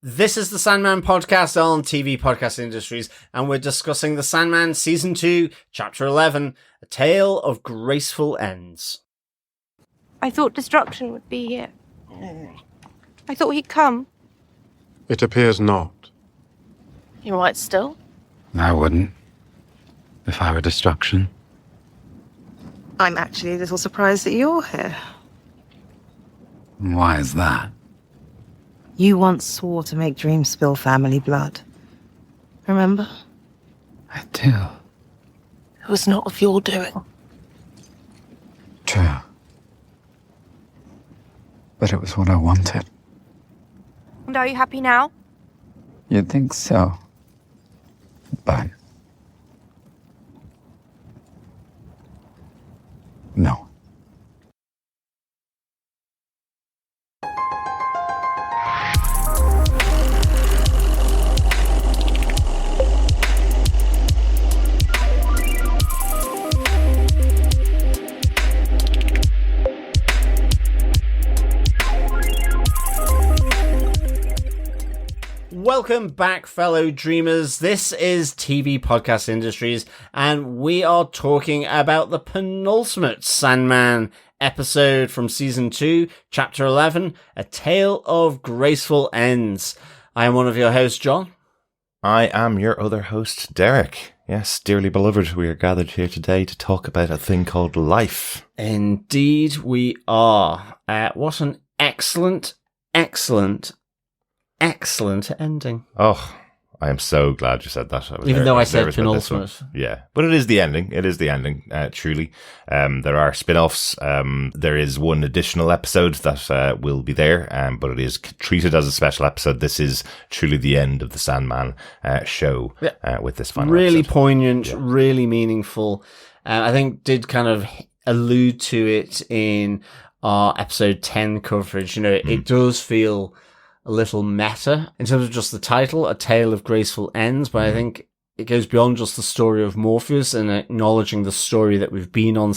This is the Sandman podcast on TV Podcast Industries, and we're discussing the Sandman Season 2, Chapter 11, A Tale of Graceful Ends. I thought destruction would be here. I thought he'd come. It appears not. You might still. I wouldn't, if I were destruction. I'm actually a little surprised that you're here. Why is that? You once swore to make dreams spill family blood. Remember? I do. It was not of your doing. True. But it was what I wanted. And are you happy now? You'd think so. But... no. Welcome back, fellow dreamers. This is TV Podcast Industries, and we are talking about the penultimate Sandman episode from Season 2, Chapter 11, A Tale of Graceful Ends. I am one of your hosts, John. I am your other host, Derek. Yes, dearly beloved, we are gathered here today to talk about a thing called life. Indeed we are. What an excellent ending. Oh, I am so glad you said that. Even though I said penultimate. Yeah, but it is the ending. It is the ending, truly. There are spin-offs. There is one additional episode that will be there, but it is treated as a special episode. This is truly the end of the Sandman show with this final really episode. Poignant, really meaningful. I think did kind of allude to it in our episode 10 coverage. You know, it does feel a little meta in terms of just the title, A Tale of Graceful Ends, but I think it goes beyond just the story of Morpheus and acknowledging the story that we've been on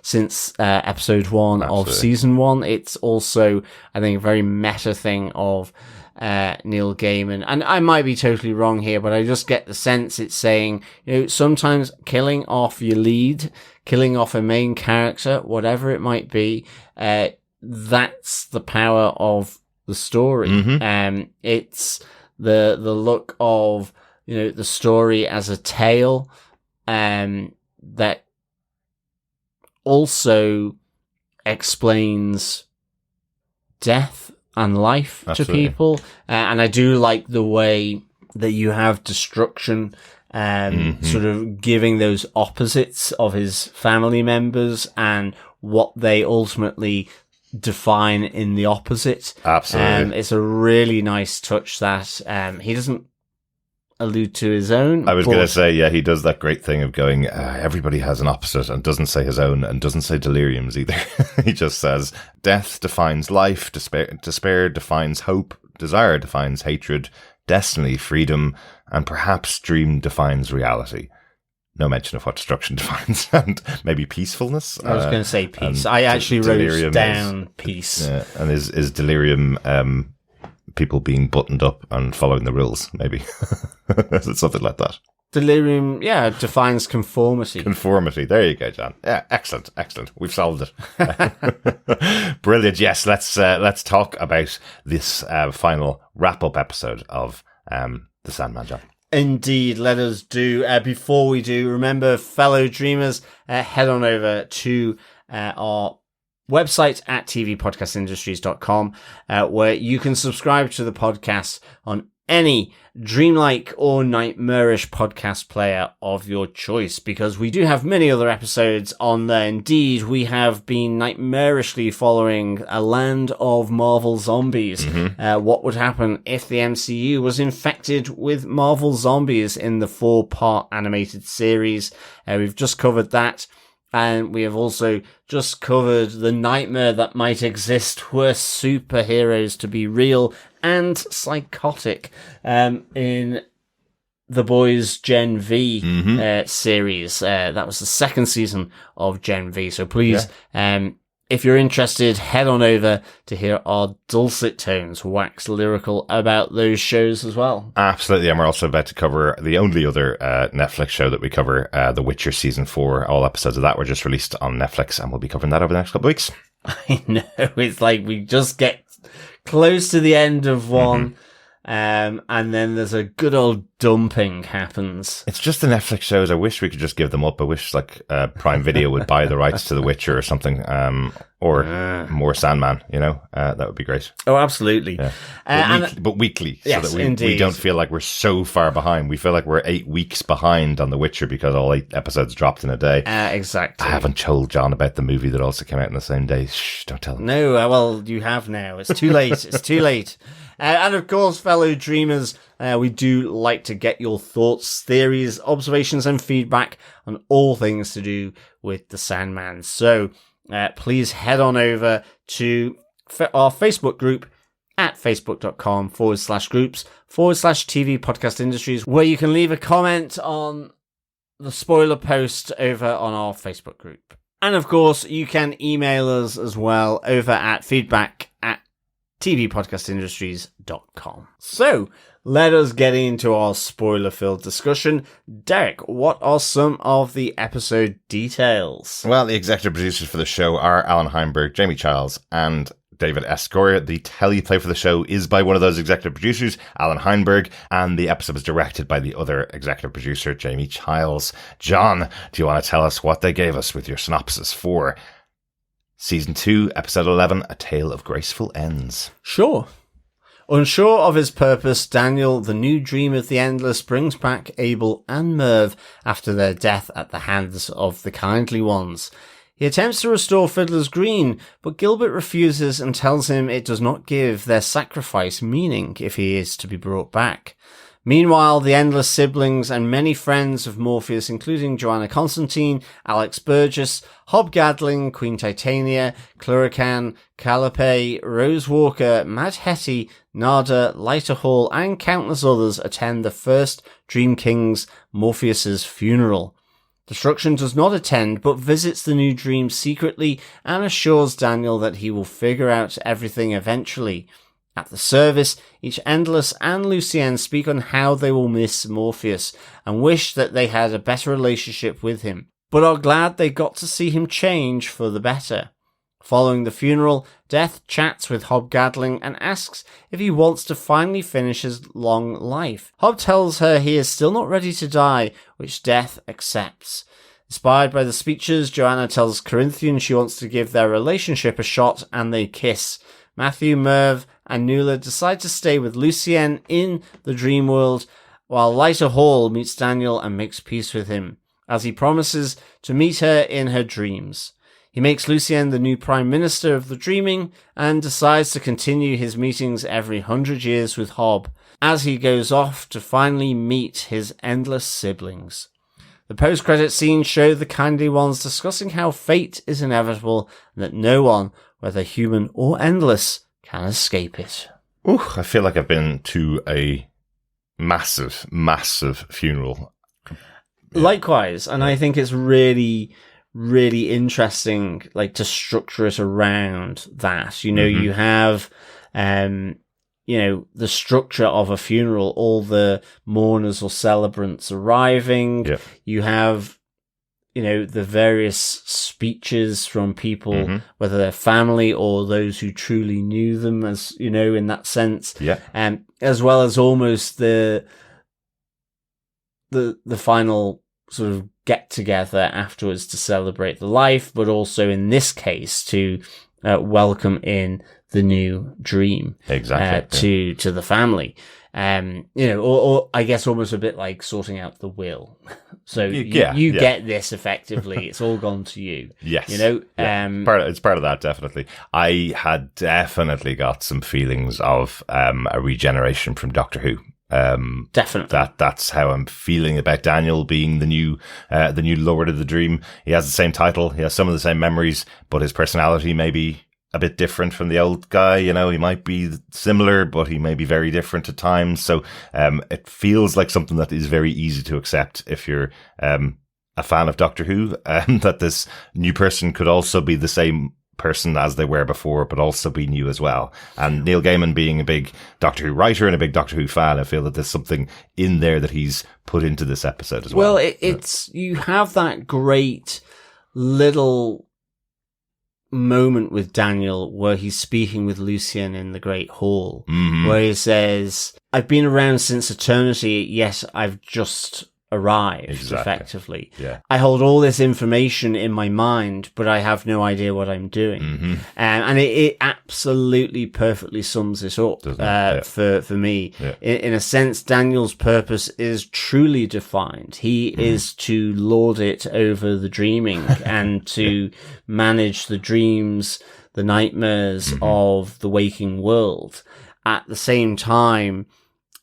since episode 1 of season 1. It's also, I think, a very meta thing of Neil Gaiman. And I might be totally wrong here, but I just get the sense it's saying, you know, sometimes killing off your lead, killing off a main character, whatever it might be, that's the power of the story. It's the look of, you know, the story as a tale that also explains death and life to people. And I do like the way that you have destruction sort of giving those opposites of his family members and what they ultimately define in the opposite. Absolutely. It's a really nice touch that he doesn't allude to his own. I was going to say, yeah, he does that great thing of going, everybody has an opposite, and doesn't say his own, and doesn't say deliriums either. He just says, death defines life, despair defines hope, desire defines hatred, destiny, freedom, and perhaps dream defines reality. No mention of what destruction defines, and maybe peacefulness. I was going to say peace. I actually wrote down peace. Yeah, and is delirium people being buttoned up and following the rules, maybe? Is it something like that? Delirium, yeah, defines conformity. Conformity. There you go, John. Yeah, excellent. We've solved it. Brilliant. Yes, let's talk about this final wrap-up episode of The Sandman, John. Indeed, let us do. Before we do, remember, fellow dreamers, head on over to our website at tvpodcastindustries.com, where you can subscribe to the podcast on any dreamlike or nightmarish podcast player of your choice, because we do have many other episodes on there. Indeed, we have been nightmarishly following A Land of Marvel Zombies. What would happen if the MCU was infected with Marvel zombies in the 4-part animated series? We've just covered that. And we have also just covered the nightmare that might exist were superheroes to be real and psychotic in The Boys Gen V series. That was the second season of Gen V. So please if you're interested, head on over to hear our dulcet tones wax lyrical about those shows as well. Absolutely, and we're also about to cover the only other Netflix show that we cover, The Witcher Season 4. All episodes of that were just released on Netflix, and we'll be covering that over the next couple of weeks. I know, it's like we just get close to the end of one, and then there's a good old dumping happens. It's just the Netflix shows. I wish we could just give them up. I wish Prime Video would buy the rights to The Witcher or something, or more Sandman. That would be great. Oh, absolutely. Yeah. But weekly, yes, so that we don't feel like we're so far behind. We feel like we're 8 weeks behind on The Witcher because all 8 episodes dropped in a day. Exactly. I haven't told John about the movie that also came out in the same day. Shh, don't tell him. No, well, you have now. It's too late. It's too late. And of course, fellow dreamers, we do like to get your thoughts, theories, observations, and feedback on all things to do with the Sandman. So please head on over to our Facebook group at facebook.com/groups/TV Podcast Industries, where you can leave a comment on the spoiler post over on our Facebook group. And of course, you can email us as well over at feedback@tvpodcastindustries.com. So, let us get into our spoiler-filled discussion. Derek, what are some of the episode details? Well, the executive producers for the show are Allan Heinberg, Jamie Childs, and David S. Goyer. The teleplay for the show is by one of those executive producers, Allan Heinberg, and the episode was directed by the other executive producer, Jamie Childs. John, do you want to tell us what they gave us with your synopsis for Season 2, Episode 11, A Tale of Graceful Ends? Sure. Unsure of his purpose, Daniel, the new dream of the Endless, brings back Abel and Merv after their death at the hands of the Kindly Ones. He attempts to restore Fiddler's Green, but Gilbert refuses and tells him it does not give their sacrifice meaning if he is to be brought back. Meanwhile, the Endless siblings and many friends of Morpheus, including Johanna Constantine, Alex Burgess, Hob Gadling, Queen Titania, Cluracan, Calliope, Rose Walker, Mad Hettie, Nada, Lyta Hall, and countless others attend the first Dream King's Morpheus's funeral. Destruction does not attend, but visits the new dream secretly and assures Daniel that he will figure out everything eventually. At the service, each Endless and Lucienne speak on how they will miss Morpheus and wish that they had a better relationship with him, but are glad they got to see him change for the better. Following the funeral, Death chats with Hob Gadling and asks if he wants to finally finish his long life. Hob tells her he is still not ready to die, which Death accepts. Inspired by the speeches, Johanna tells Corinthian she wants to give their relationship a shot, and they kiss. Matthew, Merv, and Nuala decide to stay with Lucienne in the dream world, while Lyta Hall meets Daniel and makes peace with him, as he promises to meet her in her dreams. He makes Lucienne the new Prime Minister of the Dreaming and decides to continue his meetings every 100 years with Hob, as he goes off to finally meet his Endless siblings. The post-credit scenes show the Kindly Ones discussing how fate is inevitable and that no one, whether human or endless, can escape it. Ooh, I feel like I've been to a massive, massive funeral. Likewise, and I think it's really, really interesting, like, to structure it around that. You know, you have, the structure of a funeral, all the mourners or celebrants arriving. Yep. You have, the various speeches from people, whether they're family or those who truly knew them, as, in that sense. Yeah. As well as almost the final sort of get together afterwards to celebrate the life, but also in this case to welcome in the new dream. Exactly. To the family. Or I guess almost a bit like sorting out the will. So you get this effectively. It's all gone to you. Yes. It's part of that, definitely. I had definitely got some feelings of a regeneration from Doctor Who. Definitely. That's how I'm feeling about Daniel being the new Lord of the Dream. He has the same title. He has some of the same memories, but his personality may be a bit different from the old guy. He might be similar, but he may be very different at times. So it feels like something that is very easy to accept if you're a fan of Doctor Who, that this new person could also be the same person as they were before, but also be new as well. And Neil Gaiman being a big Doctor Who writer and a big Doctor Who fan, I feel that there's something in there that he's put into this episode as well. Well, it's you have that great little moment with Daniel where he's speaking with Lucien in the Great Hall, where he says, I've been around since eternity, yet I've just arrived, effectively. Yeah. I hold all this information in my mind, but I have no idea what I'm doing. And it absolutely perfectly sums this up for me. Yeah. In a sense, Daniel's purpose is truly defined. He is to lord it over the dreaming and to manage the dreams, the nightmares of the waking world. At the same time,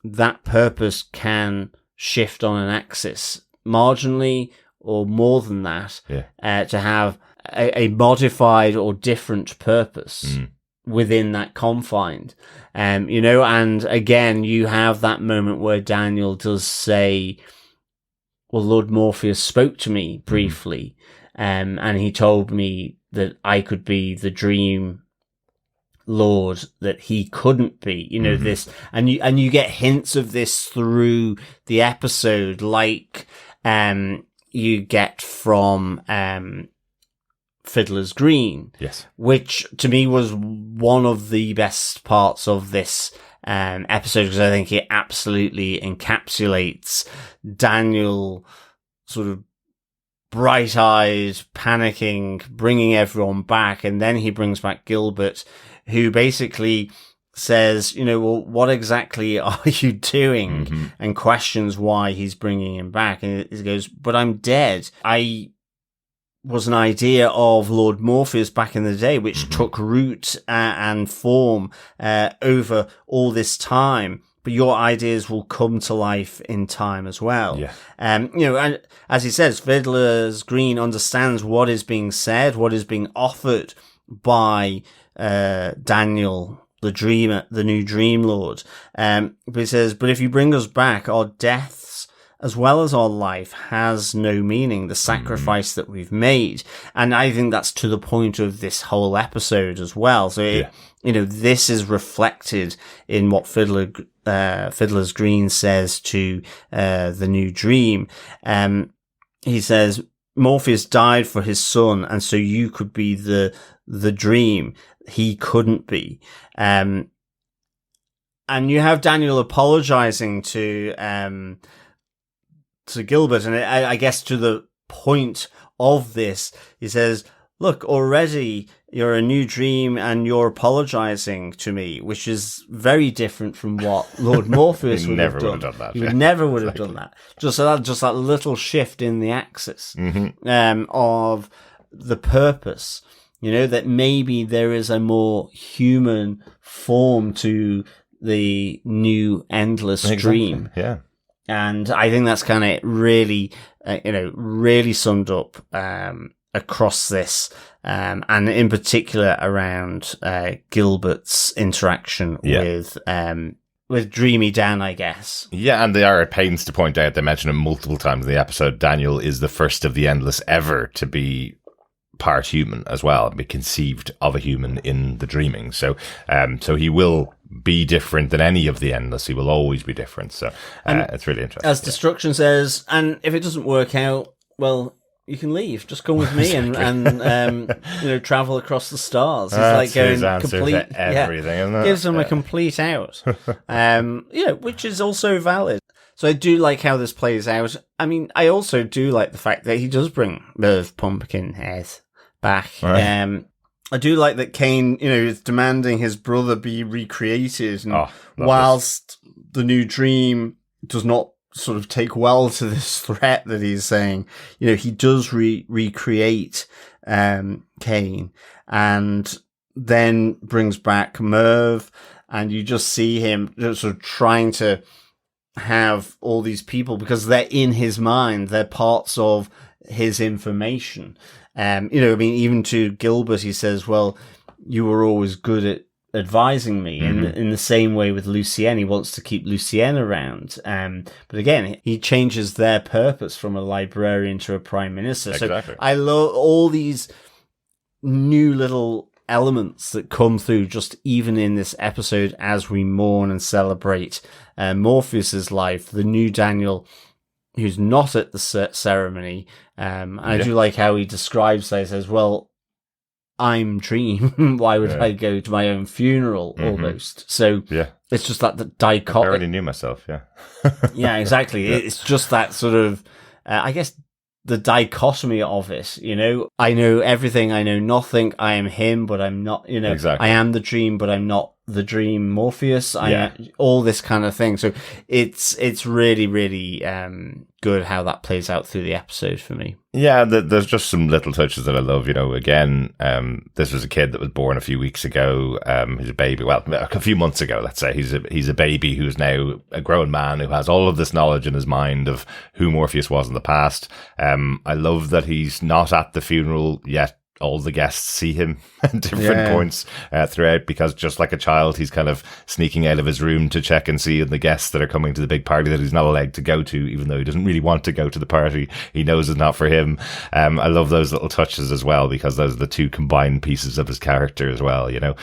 that purpose can shift on an axis marginally or more than that, to have a modified or different purpose within that confine. And again, you have that moment where Daniel does say, well, Lord Morpheus spoke to me briefly, and he told me that I could be the dream lord that he couldn't be, this, and you get hints of this through the episode, like you get from Fiddler's Green, which to me was one of the best parts of this episode, because I think it absolutely encapsulates Daniel sort of bright-eyed, panicking, bringing everyone back, and then he brings back Gilbert, who basically says, well, what exactly are you doing? And questions why he's bringing him back. And he goes, but I'm dead. I was an idea of Lord Morpheus back in the day, which took root and form over all this time. But your ideas will come to life in time as well. And as he says, Fiddler's Green understands what is being said, what is being offered by Daniel, the dreamer, the new Dream Lord. But he says, but if you bring us back, our deaths as well as our life has no meaning, the sacrifice that we've made. And I think that's to the point of this whole episode as well. So, this is reflected in what Fiddler's Green says to the new Dream. He says, Morpheus died for his son, and so you could be the dream he couldn't be. And you have Daniel apologizing to Gilbert, and I guess to the point of this, he says, look, already you're a new dream and you're apologizing to me, which is very different from what Lord Morpheus would have done. He never would have done that. Just that little shift in the axis of the purpose. That maybe there is a more human form to the new endless dream. Yeah. And I think that's kind of really, really summed up across this, and in particular around Gilbert's interaction with Dreamy Dan, I guess. Yeah, and they are at pains to point out, they mention it multiple times in the episode, Daniel is the first of the Endless ever to be part human as well, and be conceived of a human in the dreaming. So he will be different than any of the Endless. He will always be different. So it's really interesting. As Destruction says, and if it doesn't work out, well, you can leave. Just come with me and travel across the stars. It's like going complete everything, isn't it? Gives them a complete out. Which is also valid. So I do like how this plays out. I mean, I also do like the fact that he does bring Merv Pumpkinhead back. Right. I do like that Kane, is demanding his brother be recreated, and whilst the new Dream does not sort of take well to this threat that he's saying, he does recreate Kane, and then brings back Merv, and you just see him sort of trying to have all these people, because they're in his mind, they're parts of his information. Even to Gilbert, he says, well, you were always good at advising me. And in the same way with Lucienne, he wants to keep Lucienne around. But again, he changes their purpose from a librarian to a prime minister. Exactly. So I love all these new little elements that come through just even in this episode as we mourn and celebrate Morpheus's life, the new Daniel who's not at the ceremony. I do like how he describes that. He says, well, I'm Dream. Why would I go to my own funeral almost? So it's just that the dichotomy. I already knew myself, yeah, exactly. It's just that sort of, I guess, the dichotomy of it, you know? I know everything, I know nothing, I am him, but I'm not, you know, exactly. I am the Dream, but I'm not the Dream Morpheus. I am, all this kind of thing. So it's really, really good how that plays out through the episode for me. Yeah, there's just some little touches that I love. You know, again, this was a kid that was born a few weeks ago. He's a baby. Well, a few months ago, let's say. He's a baby who's now a grown man who has all of this knowledge in his mind of who Morpheus was in the past. I love that he's not at the funeral yet. All the guests see him at different points throughout, because just like a child, he's kind of sneaking out of his room to check and see the guests that are coming to the big party that he's not allowed to go to, even though he doesn't really want to go to the party. He knows it's not for him. I love those little touches as well, because those are the two combined pieces of his character as well, you know.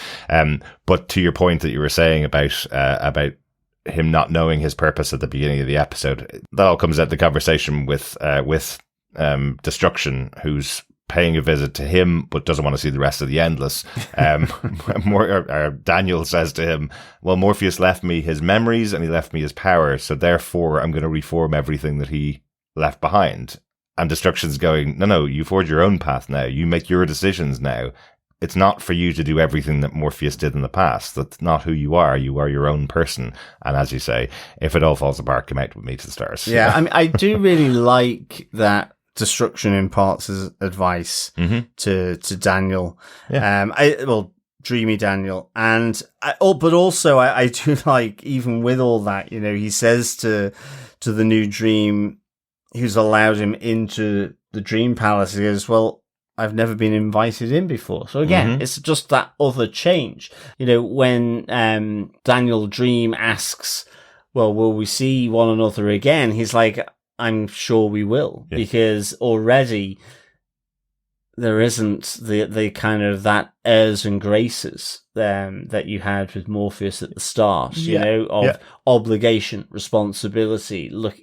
But to your point that you were saying about him not knowing his purpose at the beginning of the episode, that all comes out of the conversation with Destruction, who's paying a visit to him but doesn't want to see the rest of the Endless. Daniel says to him, well, Morpheus left me his memories and he left me his power, so therefore I'm going to reform everything that he left behind. And Destruction's going, no, you forge your own path now, you make your decisions now. It's not for you to do everything that Morpheus did in the past. That's not who you are your own person. And as you say, if it all falls apart, come out with me to the stars. Yeah, I mean, I do really like that Destruction imparts his advice to Daniel. Dreamy Daniel. And but also I do like, even with all that, you know, he says to the new Dream who's allowed him into the Dream Palace, he goes, well, I've never been invited in before. So again, it's just that other change. You know, when Daniel Dream asks, well, will we see one another again? He's like, I'm sure we will, because already there isn't the kind of that airs and graces that you had with Morpheus at the start, you know, of obligation, responsibility. Look,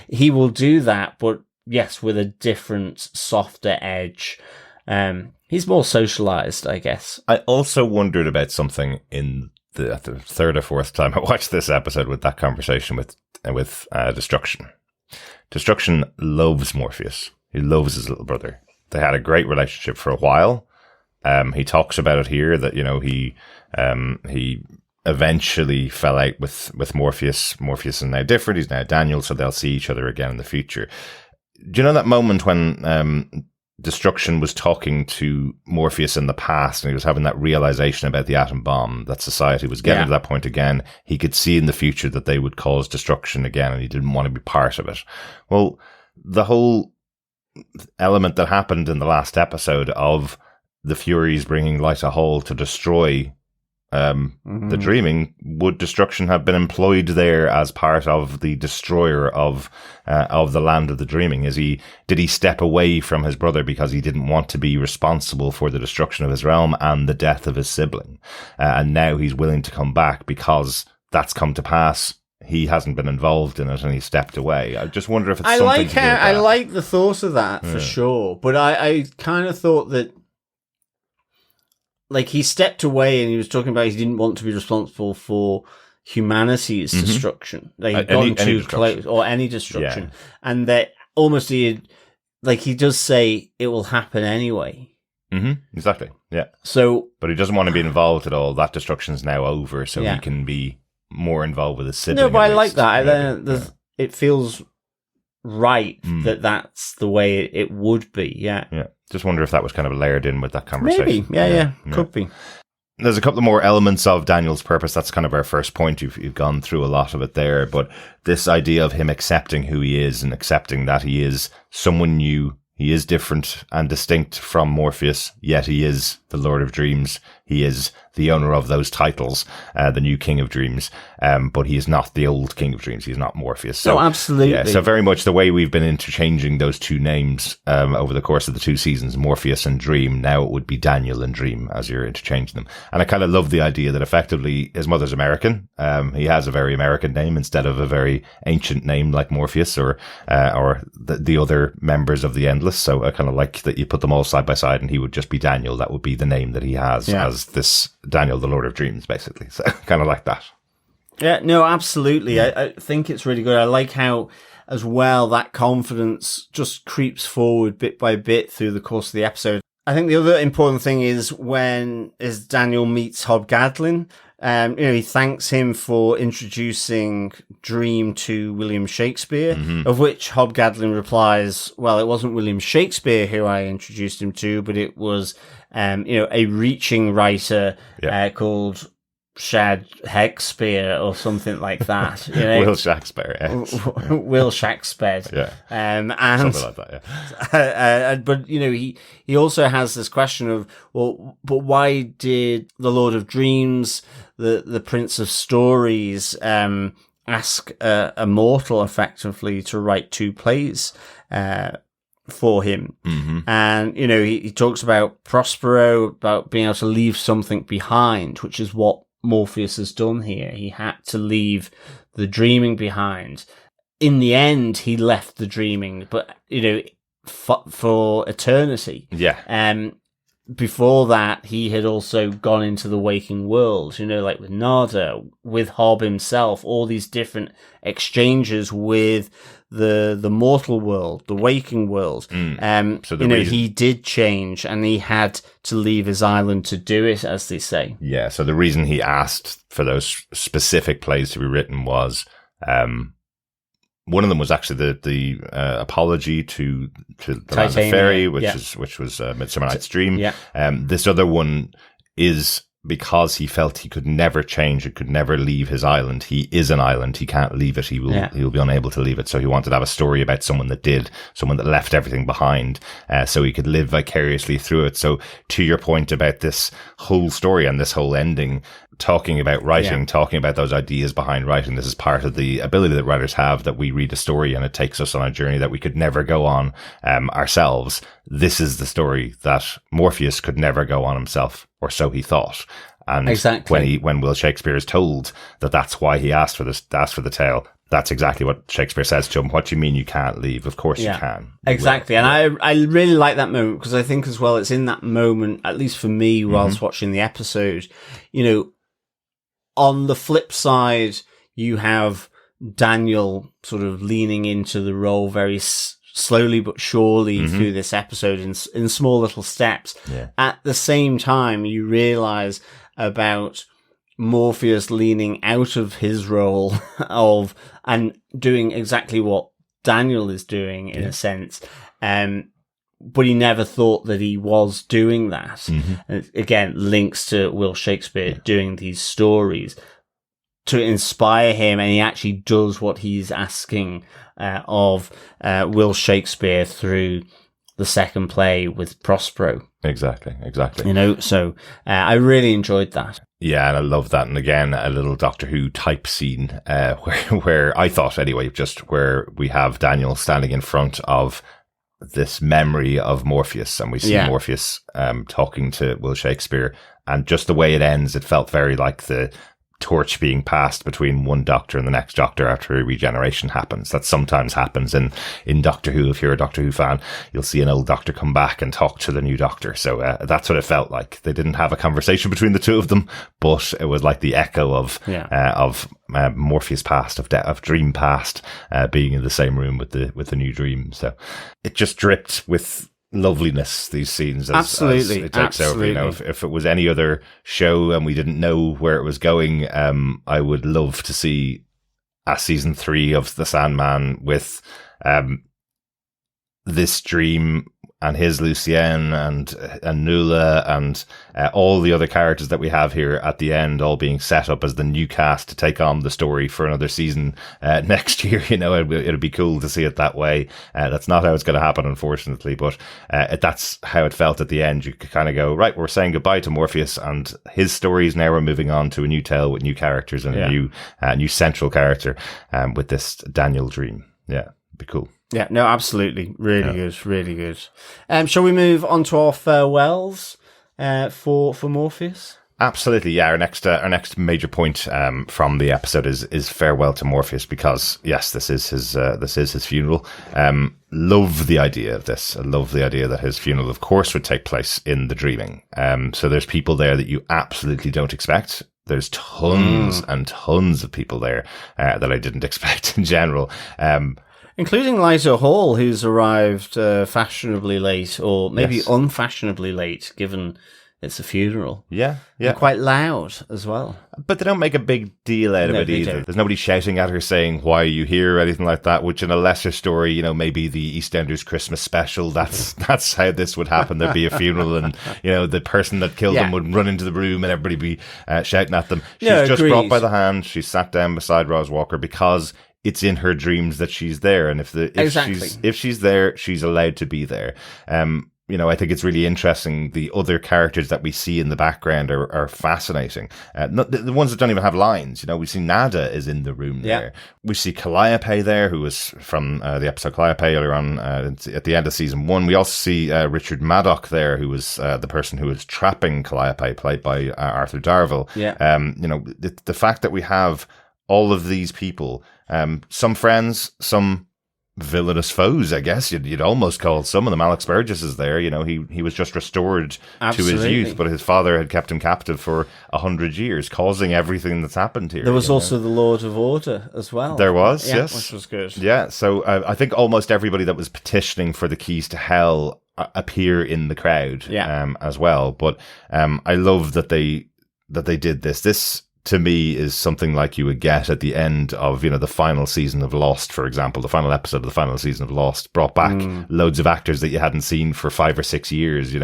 he will do that, but yes, with a different, softer edge. He's more socialized, I guess. I also wondered about something in the third or fourth time I watched this episode with that conversation with Destruction. Destruction loves Morpheus. He loves his little brother. They had a great relationship for a while. He talks about it here that, you know, he eventually fell out with Morpheus. Morpheus is now different. He's now Daniel, so they'll see each other again in the future. Do you know that moment when Destruction was talking to Morpheus in the past, and he was having that realization about the atom bomb, that society was getting to that point again? He could see in the future that they would cause destruction again, and he didn't want to be part of it. Well, the whole element that happened in the last episode of the Furies bringing Lyta Hall to destroy the Dreaming, would Destruction have been employed there as part of the destroyer of the land of the Dreaming? Did he step away from his brother because he didn't want to be responsible for the destruction of his realm and the death of his sibling? And now he's willing to come back because that's come to pass. He hasn't been involved in it and he stepped away. I just wonder if it's something to do with that. I like the thought of that for sure, but I kind of thought that, like, he stepped away and he was talking about he didn't want to be responsible for humanity's destruction. Like, he'd gone too close, or any destruction. Yeah. And that almost he does say it will happen anyway. Exactly. Yeah. So, but he doesn't want to be involved at all. That destruction's now over, so he can be more involved with his sibling. No, but I like that. It feels right that that's the way it would be. Yeah. Yeah. Just wonder if that was kind of layered in with that conversation. Maybe. Yeah. Could be. There's a couple more elements of Daniel's purpose. That's kind of our first point. You've gone through a lot of it there, but this idea of him accepting who he is and accepting that he is someone new. He is different and distinct from Morpheus, yet he is the Lord of Dreams. he is the owner of those titles, the new King of Dreams, but he is not the old King of Dreams. He's not Morpheus. So, absolutely. Yeah, so very much the way we've been interchanging those two names over the course of the 2 seasons, Morpheus and Dream, now it would be Daniel and Dream as you're interchanging them. And I kind of love the idea that effectively his mother's American. He has a very American name instead of a very ancient name like Morpheus or the other members of the Endless. So I kind of like that you put them all side by side and he would just be Daniel. That would be the name that he has as this Daniel, the Lord of Dreams, basically. So kind of like that. Yeah, no, absolutely. I think it's really good. I like how, as well, that confidence just creeps forward bit by bit through the course of the episode. I think the other important thing is as Daniel meets Hob Gadling. He thanks him for introducing Dream to William Shakespeare, of which Hob Gadling replies, well, it wasn't William Shakespeare who I introduced him to, but it was, a reaching writer called Shad Hexpear or something like that. Will Shakespeare. Will Shakespeare. Yeah. And something like that, yeah. But, he also has this question of, well, but why did the Lord of Dreams, the Prince of Stories, ask a mortal effectively to write 2 plays, for him? And, he talks about Prospero, about being able to leave something behind, which is what Morpheus has done here. He had to leave the dreaming behind. In the end, he left the dreaming, but, for eternity. Yeah. Before that, he had also gone into the waking world, like with Nada, with Hob himself, all these different exchanges with the mortal world, the waking world. So he did change and he had to leave his island to do it, as they say. Yeah. So the reason he asked for those specific plays to be written was, one of them was actually the apology to the Land of Fairy, which was Midsummer Night's Dream. Yeah. This other one is because he felt he could never change, it could never leave his island. He is an island. He can't leave it. He'll be unable to leave it. So he wanted to have a story about someone that did, someone that left everything behind, so he could live vicariously through it. So to your point about this whole story and this whole ending, talking about writing, talking about those ideas behind writing, this is part of the ability that writers have, that we read a story and it takes us on a journey that we could never go on ourselves. This is the story that Morpheus could never go on himself, or so he thought. And exactly. when Will Shakespeare is told that that's why he asked for the tale, that's exactly what Shakespeare says to him. What do you mean you can't leave? Of course you can. Exactly. And I really like that moment, because I think as well, it's in that moment, at least for me, whilst watching the episode, on the flip side, you have Daniel sort of leaning into the role very slowly but surely through this episode in small little steps. Yeah. At the same time, you realize about Morpheus leaning out of his role and doing exactly what Daniel is doing in a sense. But he never thought that he was doing that. And again, links to Will Shakespeare doing these stories to inspire him, and he actually does what he's asking of Will Shakespeare through the second play with Prospero. Exactly. So I really enjoyed that. Yeah, and I love that. And again, a little Doctor Who type scene where I thought, anyway, just where we have Daniel standing in front of this memory of Morpheus, and we see Morpheus talking to Will Shakespeare, and just the way it ends, it felt very like the torch being passed between one Doctor and the next Doctor after a regeneration happens. That sometimes happens in Doctor Who. If you're a Doctor Who fan, you'll see an old Doctor come back and talk to the new Doctor. So that's what it felt like. They didn't have a conversation between the two of them, but it was like the echo of Morpheus past, of Dream past, being in the same room with the new Dream. So it just dripped with loveliness, these scenes, as it takes over. If it was any other show and we didn't know where it was going, I would love to see a season 3 of The Sandman with this Dream his Lucienne and Nuala and all the other characters that we have here at the end, all being set up as the new cast to take on the story for another season next year. It'd be cool to see it that way. That's not how it's going to happen, unfortunately, but that's how it felt at the end. You could kind of go, right, we're saying goodbye to Morpheus and his stories. Now we're moving on to a new tale with new characters and a new central character with this Daniel dream. Yeah, it'd be cool. Yeah, no, absolutely. Really good, really good. Shall we move on to our farewells for Morpheus? Absolutely, yeah. Our next major point from the episode is farewell to Morpheus, because yes, this is his funeral. Love the idea of this. I love the idea that his funeral, of course, would take place in the dreaming. So there's people there that you absolutely don't expect. There's tons and tons of people there that I didn't expect in general. Including Lyta Hall, who's arrived fashionably late, or maybe unfashionably late, given it's a funeral. Yeah. And quite loud as well. But they don't make a big deal out of it either. There's nobody shouting at her saying, "Why are you here?" or anything like that, which in a lesser story, maybe the EastEnders Christmas special, that's how this would happen. There'd be a funeral and, the person that killed them would run into the room and everybody be shouting at them. She's just brought by the hand. She's sat down beside Roz Walker because it's in her dreams that she's there. And if she's there, she's allowed to be there. I think it's really interesting. The other characters that we see in the background are fascinating. The ones that don't even have lines. We see Nada is in the room there. We see Calliope there, who was from the episode Calliope earlier on at the end of season 1. We also see Richard Maddock there, who was the person who was trapping Calliope, played by Arthur Darvill. Yeah. The fact that we have all of these people, some friends, some villainous foes, I guess you'd almost call some of them. Alex Burgess is there. He was just restored to his youth, but his father had kept him captive for 100 years, causing everything that's happened here. There was also the Lord of Order as well. There was, yes, which was good. Yeah, so I think almost everybody that was petitioning for the keys to hell appear in the crowd, as well. But I love that they did this. This, to me, is something like you would get at the end of, the final season of Lost, for example. The final episode of the final season of Lost brought back loads of actors that you hadn't seen for 5 or 6 years.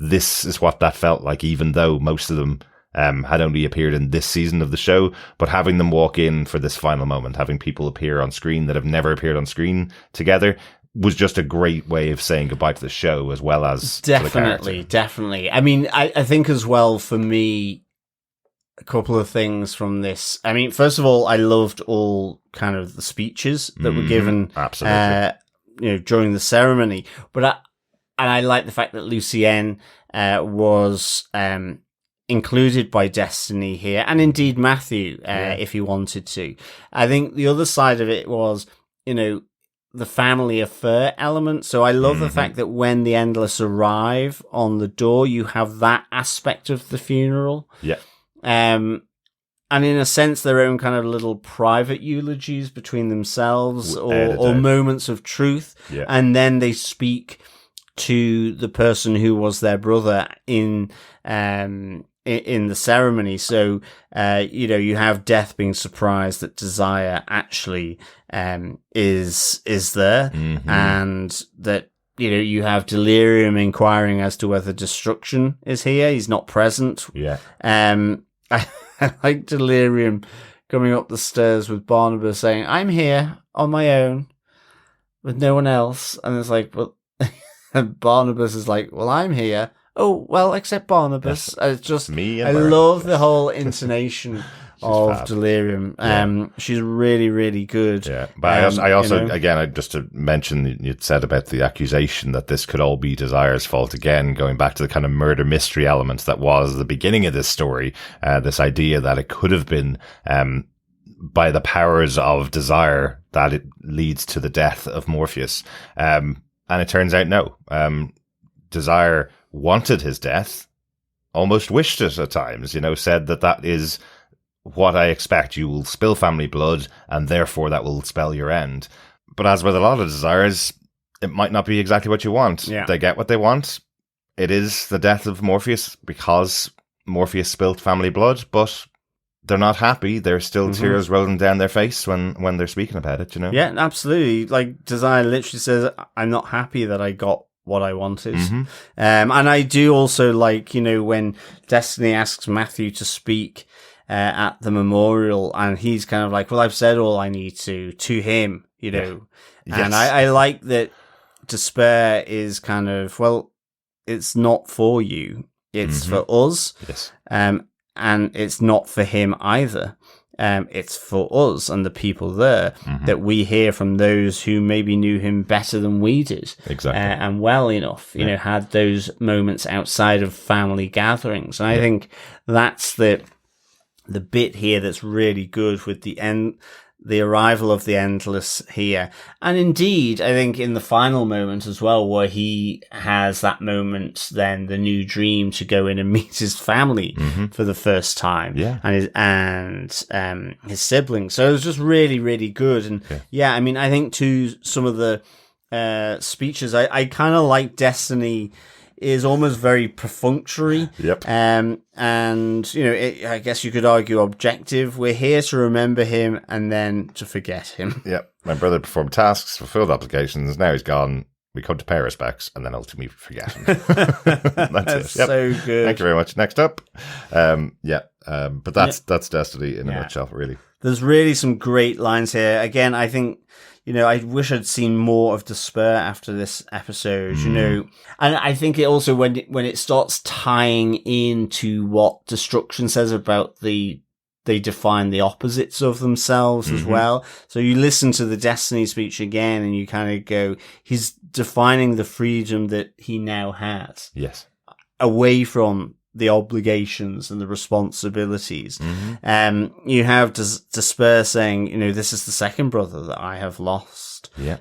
This is what that felt like, even though most of them had only appeared in this season of the show. But having them walk in for this final moment, having people appear on screen that have never appeared on screen together, was just a great way of saying goodbye to the show, as well as definitely. I mean, I think as well, for me, a couple of things from this. I mean, first of all, I loved all kind of the speeches that were given, absolutely, during the ceremony. But I like the fact that Lucienne was included by Destiny here, and indeed Matthew, if he wanted to. I think the other side of it was, the family affair element. So I love the fact that when the Endless arrive on the door, you have that aspect of the funeral. Yeah. And in a sense, their own kind of little private eulogies between themselves, or moments of truth. Yeah. And then they speak to the person who was their brother in the ceremony. So, you have Death being surprised that Desire actually is there, and that, you have Delirium inquiring as to whether Destruction is here. He's not present. Yeah. I like Delirium coming up the stairs with Barnabas saying, "I'm here on my own with no one else." And it's like, well, and Barnabas is like, "Well, I'm here." Oh, well, except Barnabas. It's just me. I love the whole intonation of fab. Delirium. She's really, really good. Yeah, but I also again, just to mention, you'd said about the accusation that this could all be Desire's fault. Again, going back to the kind of murder mystery element that was the beginning of this story, this idea that it could have been by the powers of Desire that it leads to the death of Morpheus, and it turns out no. Desire wanted his death, almost wished it at times. Said that is what I expect. You will spill family blood, and therefore that will spell your end. But as with a lot of desires, it might not be exactly what you want. Yeah. They get what they want. It is the death of Morpheus because Morpheus spilled family blood, but they're not happy. There's still tears rolling down their face when they're speaking about it, Yeah, absolutely. Like, Desire literally says, "I'm not happy that I got what I wanted. And I do also like, when Destiny asks Matthew to speak at the memorial, and he's kind of like, well, I've said all I need to him, Yes. And I like that despair is kind of, well, it's not for you, it's for us. Yes. And it's not for him either. It's for us and the people there that we hear from those who maybe knew him better than we did. Exactly. And well enough, had those moments outside of family gatherings. And I think that's the bit here that's really good with the arrival of the Endless here. And indeed, I think in the final moment as well, where he has that moment, then the new dream to go in and meet his family for the first time, and his siblings. So it was just really, really good. And I mean, I think to some of the speeches, I kind of like Destiny is almost very perfunctory. Yep. And, I guess you could argue objective. We're here to remember him and then to forget him. Yep. My brother performed tasks, fulfilled obligations. Now he's gone. We come to pay respects and then ultimately forget him. That's it. Yep. So good. Thank you very much. Next up. But that's Destiny in a nutshell, really. There's really some great lines here. Again, I think, I wish I'd seen more of despair after this episode, and I think it also, when it starts tying into what destruction says about they define the opposites of themselves as well. So you listen to the Destiny speech again and you kind of go, he's defining the freedom that he now has. Yes. Away from the obligations and the responsibilities. You have despair saying, this is the second brother that I have lost. Yeah.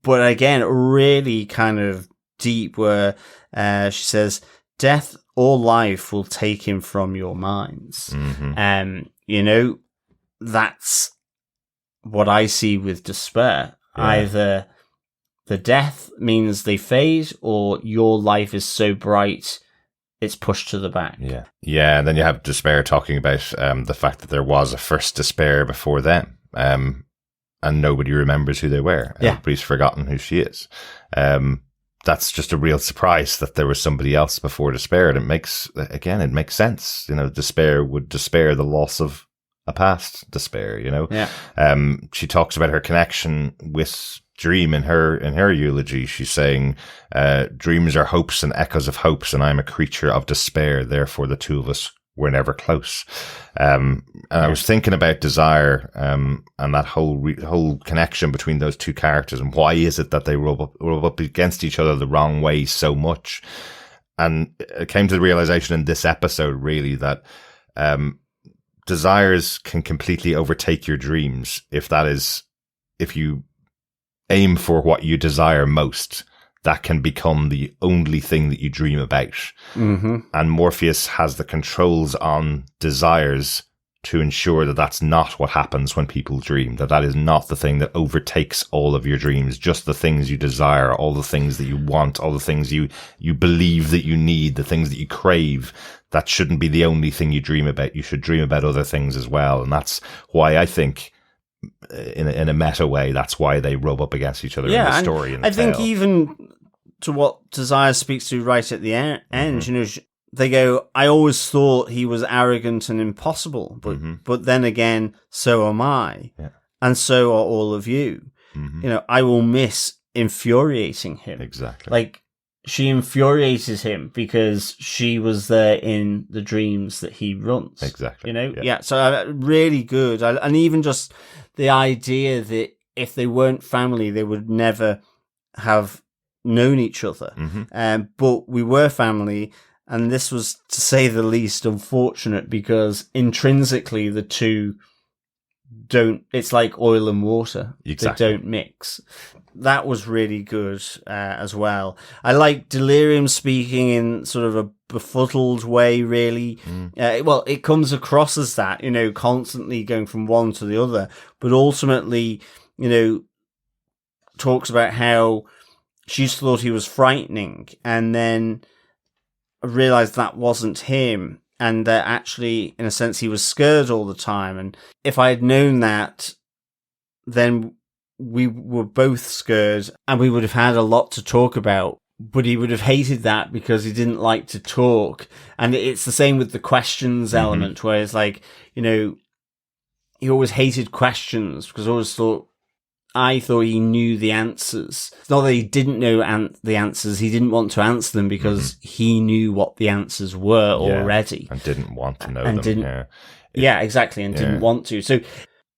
But again, really kind of deep, where she says, death or life will take him from your minds. That's what I see with despair. Either the death means they fade, or your life is so bright it's pushed to the back. Yeah, and then you have despair talking about the fact that there was a first despair before them, and nobody remembers who they were. Everybody's forgotten who she is. That's just a real surprise that there was somebody else before despair, and it makes sense. Despair would despair the loss of a past despair. She talks about her connection with Dream in her eulogy. She's saying, dreams are hopes and echoes of hopes, and I'm a creature of despair, therefore the two of us were never close. And I was thinking about desire, and that whole connection between those two characters, and why is it that they rub up against each other the wrong way so much. And it came to the realization in this episode, really, that desires can completely overtake your dreams if you aim for what you desire most. That can become the only thing that you dream about. And Morpheus has the controls on desires to ensure that that's not what happens when people dream, that is not the thing that overtakes all of your dreams, just the things you desire, all the things that you want, all the things you believe that you need, the things that you crave. That shouldn't be the only thing you dream about. You should dream about other things as well. And that's why I think, in a meta way, that's why they rub up against each other in the story. And I think even to what Desire speaks to right at the end, they go, I always thought he was arrogant and impossible, but then again, so am I, and so are all of you. I will miss infuriating him. Exactly. Like, she infuriates him because she was there in the dreams that he runs. Exactly. So really good. And even just the idea that if they weren't family, they would never have known each other. But we were family, and this was, to say the least, unfortunate, because intrinsically the two don't, it's like oil and water. Exactly. They don't mix. That was really good as well. I like Delirium speaking in sort of a befuddled way, really. It comes across as that, constantly going from one to the other, but ultimately, talks about how she used to thought he was frightening, and then realized that wasn't him, and that actually, in a sense, he was scared all the time. And if I had known that, then we were both scared and we would have had a lot to talk about, but he would have hated that because he didn't like to talk. And it's the same with the questions element, where it's like, you know, he always hated questions because I thought he knew the answers. It's not that he didn't know the answers. He didn't want to answer them because he knew what the answers were already. And didn't want to know and them. Yeah, exactly. And didn't want to. So,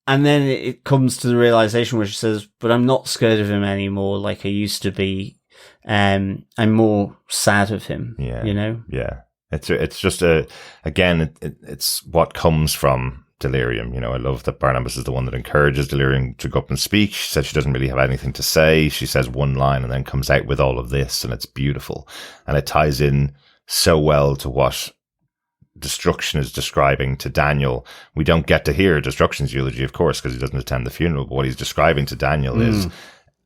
and then it comes to the realization where she says, but I'm not scared of him anymore like I used to be. I'm more sad of him, you know? Yeah. It's just it's what comes from delirium. You know, I love that Barnabas is the one that encourages delirium to go up and speak. She said she doesn't really have anything to say. She says one line and then comes out with all of this, and it's beautiful. And it ties in so well to what Destruction is describing to Daniel. We don't get to hear Destruction's eulogy, of course, because he doesn't attend the funeral, but what he's describing to Daniel is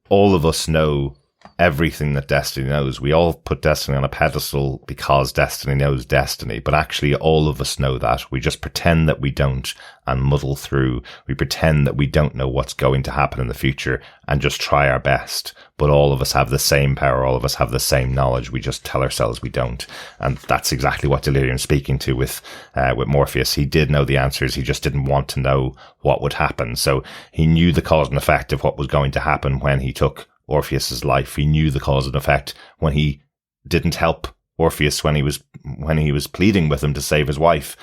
all of us know everything that Destiny knows. We all put Destiny on a pedestal because Destiny knows Destiny, but actually all of us know that. We just pretend that we don't and muddle through. We pretend that we don't know what's going to happen in the future and just try our best. But all of us have the same power. All of us have the same knowledge. We just tell ourselves we don't. And that's exactly what Delirium's speaking to with Morpheus. He did know the answers. He just didn't want to know what would happen. So he knew the cause and effect of what was going to happen when he took Orpheus's life. He knew the cause and effect when he didn't help Orpheus when he was pleading with him to save his wife.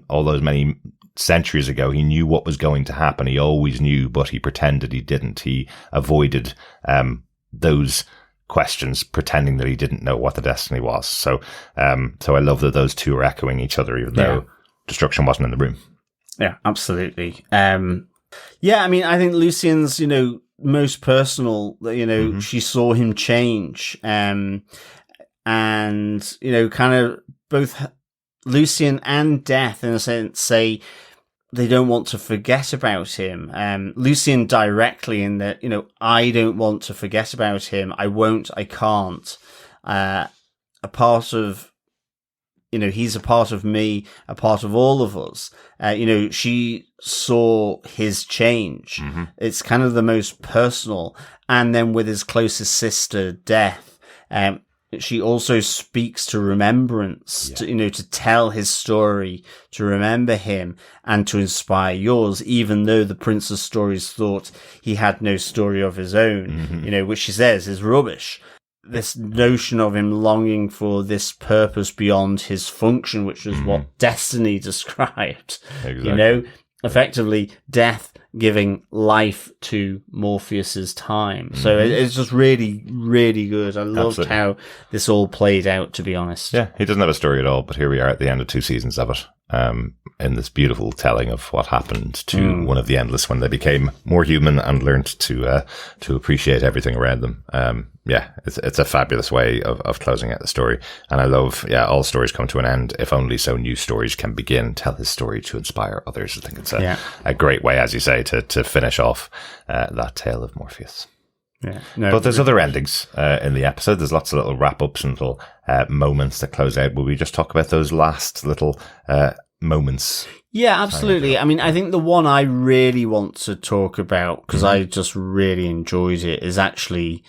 All those many centuries ago, he knew what was going to happen. He always knew, but he pretended he didn't. He avoided those questions, pretending that he didn't know what the destiny was. So I love that those two are echoing each other, even though Destruction wasn't in the room. Yeah, absolutely. I mean, I think Lucien's, most personal, she saw him change, and kind of both Lucien and Death, in a sense, say they don't want to forget about him. Lucien directly in that, I don't want to forget about him. I won't. I can't. A part of, he's a part of me, a part of all of us. She saw his change. Mm-hmm. It's kind of the most personal. And then with his closest sister, Death, she also speaks to remembrance, to tell his story, to remember him, and to inspire yours, even though the Prince of Stories thought he had no story of his own, which she says is rubbish. This notion of him longing for this purpose beyond his function, which is what Destiny described. Exactly. Effectively, Death giving life to Morpheus's time. So it's just really, really good. I loved how this all played out, to be honest. Yeah, he doesn't have a story at all, but here we are at the end of 2 seasons of it. In this beautiful telling of what happened to one of the Endless when they became more human and learned to appreciate everything around them. It's a fabulous way of closing out the story. And I love, all stories come to an end, if only so new stories can begin. Tell his story to inspire others. I think it's a great way, as you say, to finish off that tale of Morpheus. Yeah, but there's other endings in the episode. There's lots of little wrap-ups and little moments that close out. Will we just talk about those last little moments? Yeah, absolutely. I mean, I think the one I really want to talk about, because I just really enjoyed it, is actually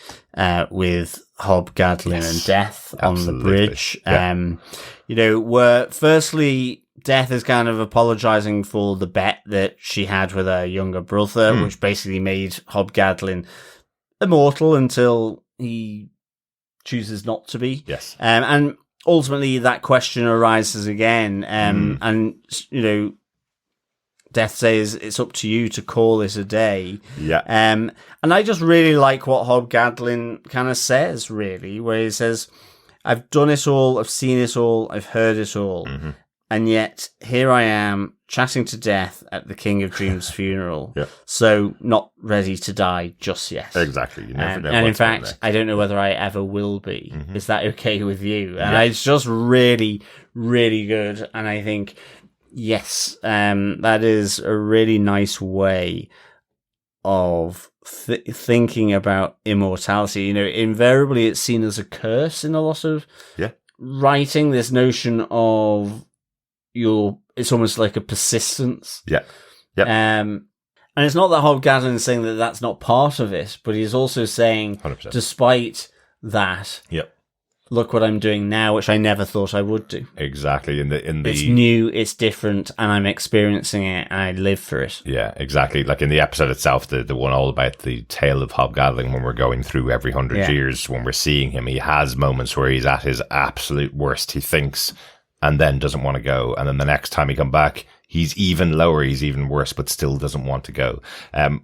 with Hob Gadling and Death on the bridge. Yeah. Where firstly, Death is kind of apologizing for the bet that she had with her younger brother, which basically made Hob Gadling immortal until he chooses not to be. Yes. And ultimately that question arises again. And, Death says it's up to you to call it a day. Yeah. And I just really like what Hob Gadling kind of says, really, where he says, I've done it all, I've seen it all, I've heard it all. Mm-hmm. And yet, here I am, chatting to Death at the King of Dreams' funeral. Yeah. So, not ready to die just yet. Exactly. You never know. And in fact, I don't know whether I ever will be. Mm-hmm. Is that okay with you? And it's just really, really good. And I think, yes, that is a really nice way of thinking about immortality. Invariably, it's seen as a curse in a lot of writing. This notion of it's almost like a persistence. Yeah. Yep. And And it's not that Hob Gadling is saying that that's not part of it, but he's also saying, 100%. despite that, Yep. look what I'm doing now, which I never thought I would do. Exactly. It's new, it's different, and I'm experiencing it, and I live for it. Yeah, exactly. Like in the episode itself, the one all about the tale of Hob Gadling, when we're going through every 100 years, when we're seeing him, he has moments where he's at his absolute worst, he thinks, and then doesn't want to go. And then the next time he come back, he's even lower, he's even worse, but still doesn't want to go.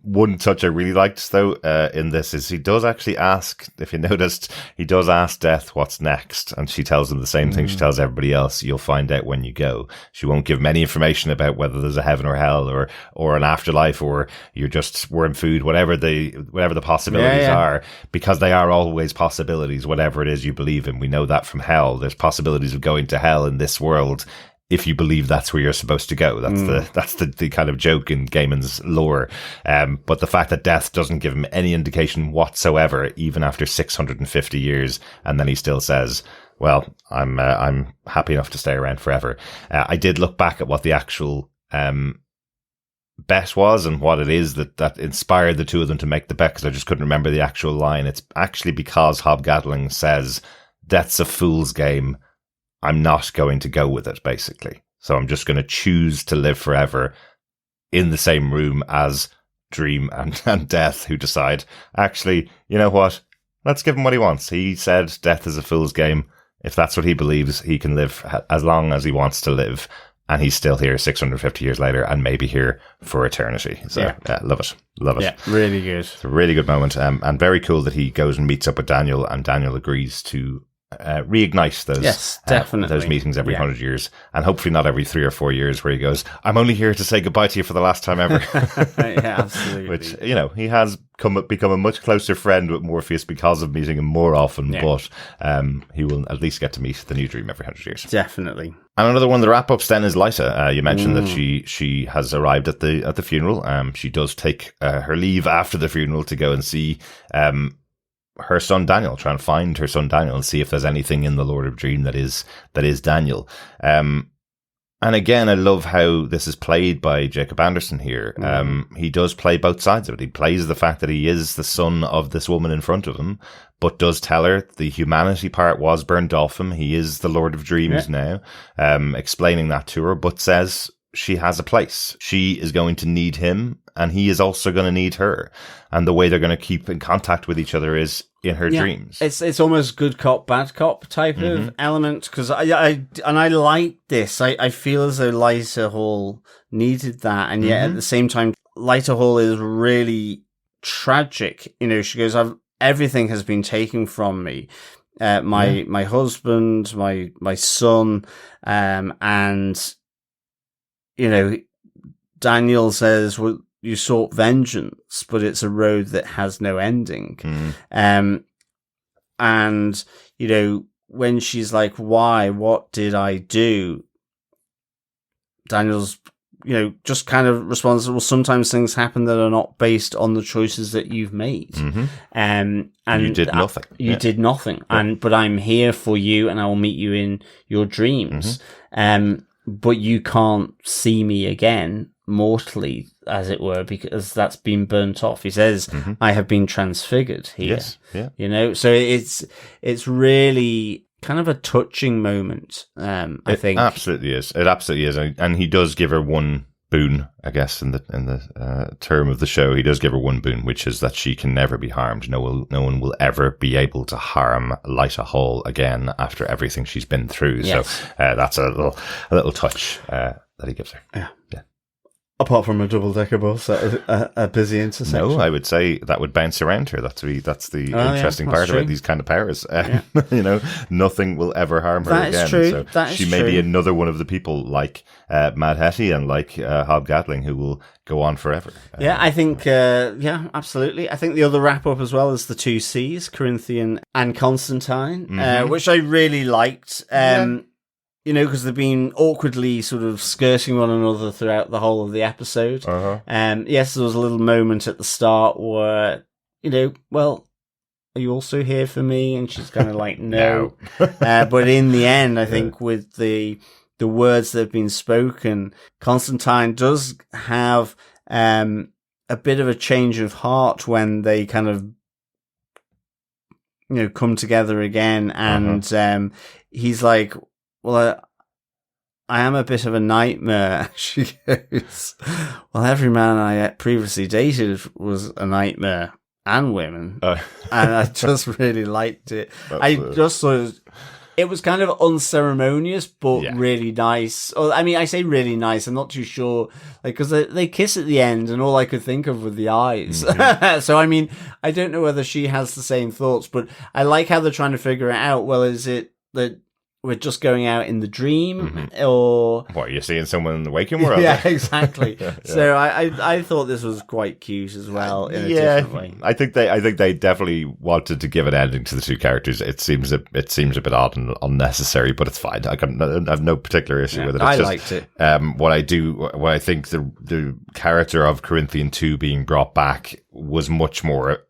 One touch I really liked, though, in this is he does actually ask, if you noticed, he does ask Death what's next, and she tells him the same thing she tells everybody else: you'll find out when you go. She won't give him any information about whether there's a heaven or hell, or an afterlife, or you're just worm food, whatever the possibilities are, because they are always possibilities, whatever it is you believe in. We know that from hell. There's possibilities of going to hell in this world, if you believe that's where you're supposed to go. That's the kind of joke in Gaiman's lore. But the fact that Death doesn't give him any indication whatsoever, even after 650 years, and then he still says, well, I'm happy enough to stay around forever. I did look back at what the actual bet was and what it is that inspired the two of them to make the bet, because I just couldn't remember the actual line. It's actually because Hob Gadling says, "Death's a fool's game. I'm not going to go with it," basically. So I'm just going to choose to live forever in the same room as Dream and Death, who decide, actually, you know what? Let's give him what he wants. He said death is a fool's game. If that's what he believes, he can live as long as he wants to live. And he's still here 650 years later, and maybe here for eternity. So, love it. Love it. Yeah, really good. It's a really good moment. And very cool that he goes and meets up with Daniel, and Daniel agrees to reignite those meetings every 100 years, and hopefully not every 3 or 4 years, where he goes, "I'm only here to say goodbye to you for the last time ever." Yeah, absolutely. Which, he has become a much closer friend with Morpheus because of meeting him more often, but he will at least get to meet the new Dream every 100 years. Definitely. And another one of the wrap-ups then is Lyta. You mentioned that she has arrived at the funeral. She does take her leave after the funeral to go and see her son Daniel, try and find her son Daniel and see if there's anything in the Lord of Dream that is Daniel. And again, I love how this is played by Jacob Anderson here. He does play both sides of it. He plays the fact that he is the son of this woman in front of him, but does tell her the humanity part was burnt off him. He is the Lord of Dreams now, explaining that to her, but says she has a place. She is going to need him, and he is also going to need her. And the way they're going to keep in contact with each other is in her dreams. It's almost good cop, bad cop type of element, because I like this. I feel as though Lyta Hall needed that, and yet at the same time, Lyta Hall is really tragic. She goes, everything has been taken from me. My husband, my son, and Daniel says, well, you sought vengeance, but it's a road that has no ending. And, when she's like, why? What did I do? Daniel's, just kind of responds, well, sometimes things happen that are not based on the choices that you've made. And you did nothing. You did nothing. But I'm here for you, and I will meet you in your dreams. But you can't see me again mortally, as it were, because that's been burnt off. He says, I have been transfigured here. Yes. Yeah. So it's really kind of a touching moment. I think it absolutely is. It absolutely is. And he does give her one boon, I guess, in the term of the show. He does give her one boon, which is that she can never be harmed. No one will ever be able to harm Lyta Hall again after everything she's been through. Yes. So that's a little touch that he gives her. Yeah. Apart from a double-decker bus at a busy intersection. No, I would say that would bounce around her. That's the interesting part about these kind of powers. Nothing will ever harm her again. That is true. So that is she may be another one of the people like Mad Hettie and like Hob Gadling who will go on forever. I think, absolutely. I think the other wrap-up as well is the two C's, Corinthian and Constantine, which I really liked. Because they've been awkwardly sort of skirting one another throughout the whole of the episode. Yes, there was a little moment at the start where, well, are you also here for me? And she's kind of like, no. But in the end, I think with the words that have been spoken, Constantine does have a bit of a change of heart when they kind of, come together again. And he's like, well, I am a bit of a nightmare. She goes, well, every man I previously dated was a nightmare, and women. And I just really liked it. Just thought it was kind of unceremonious, but really nice. I mean, I say really nice. I'm not too sure, because they kiss at the end, and all I could think of were the eyes. Mm-hmm. So, I mean, I don't know whether she has the same thoughts, but I like how they're trying to figure it out. Well, is it that we're just going out in the dream, or what, you're seeing someone in the waking world? Yeah, exactly. So I thought this was quite cute as well in a different way. I think they definitely wanted to give an ending to the two characters. It seems a bit odd and unnecessary, but it's fine. I have no particular issue with it. I liked it. What I think the character of Corinthian 2 being brought back was much more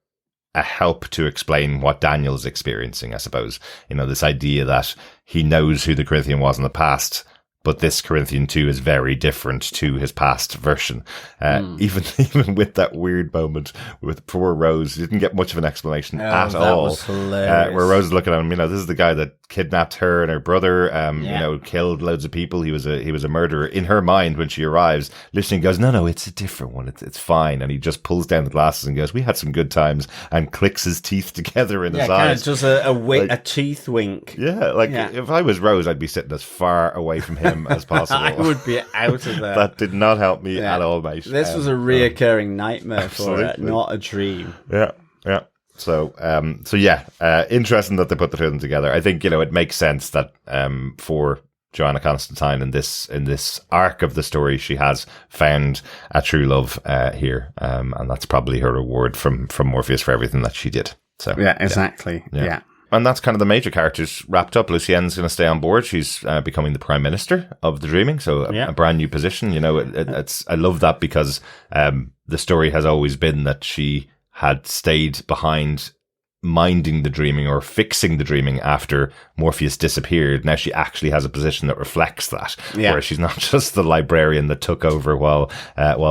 a help to explain what Daniel's experiencing, I suppose. This idea that he knows who the Corinthian was in the past, but this Corinthian 2 is very different to his past version. Even with that weird moment with poor Rose, he didn't get much of an explanation at all. That was hilarious. Where Rose is looking at him, this is the guy that kidnapped her and her brother, killed loads of people. He was a murderer. In her mind, when she arrives, listening goes, no, it's a different one. It's fine. And he just pulls down the glasses and goes, we had some good times, and clicks his teeth together in his eyes. Just a teeth wink. If I was Rose, I'd be sitting as far away from him as possible. I would be out of there. That did not help me at all, mate. This was a reoccurring nightmare for it, not a dream. Yeah. So interesting that they put the two of them together. I think, it makes sense that for Johanna Constantine in this arc of the story, she has found a true love here, and that's probably her reward from Morpheus for everything that she did. So yeah, exactly. Yeah. And that's kind of the major characters wrapped up. Lucienne's going to stay on board. She's becoming the Prime Minister of the Dreaming, so a brand new position. I love that because the story has always been that she had stayed behind minding the dreaming or fixing the dreaming after Morpheus disappeared. Now she actually has a position that reflects that, where she's not just the librarian that took over while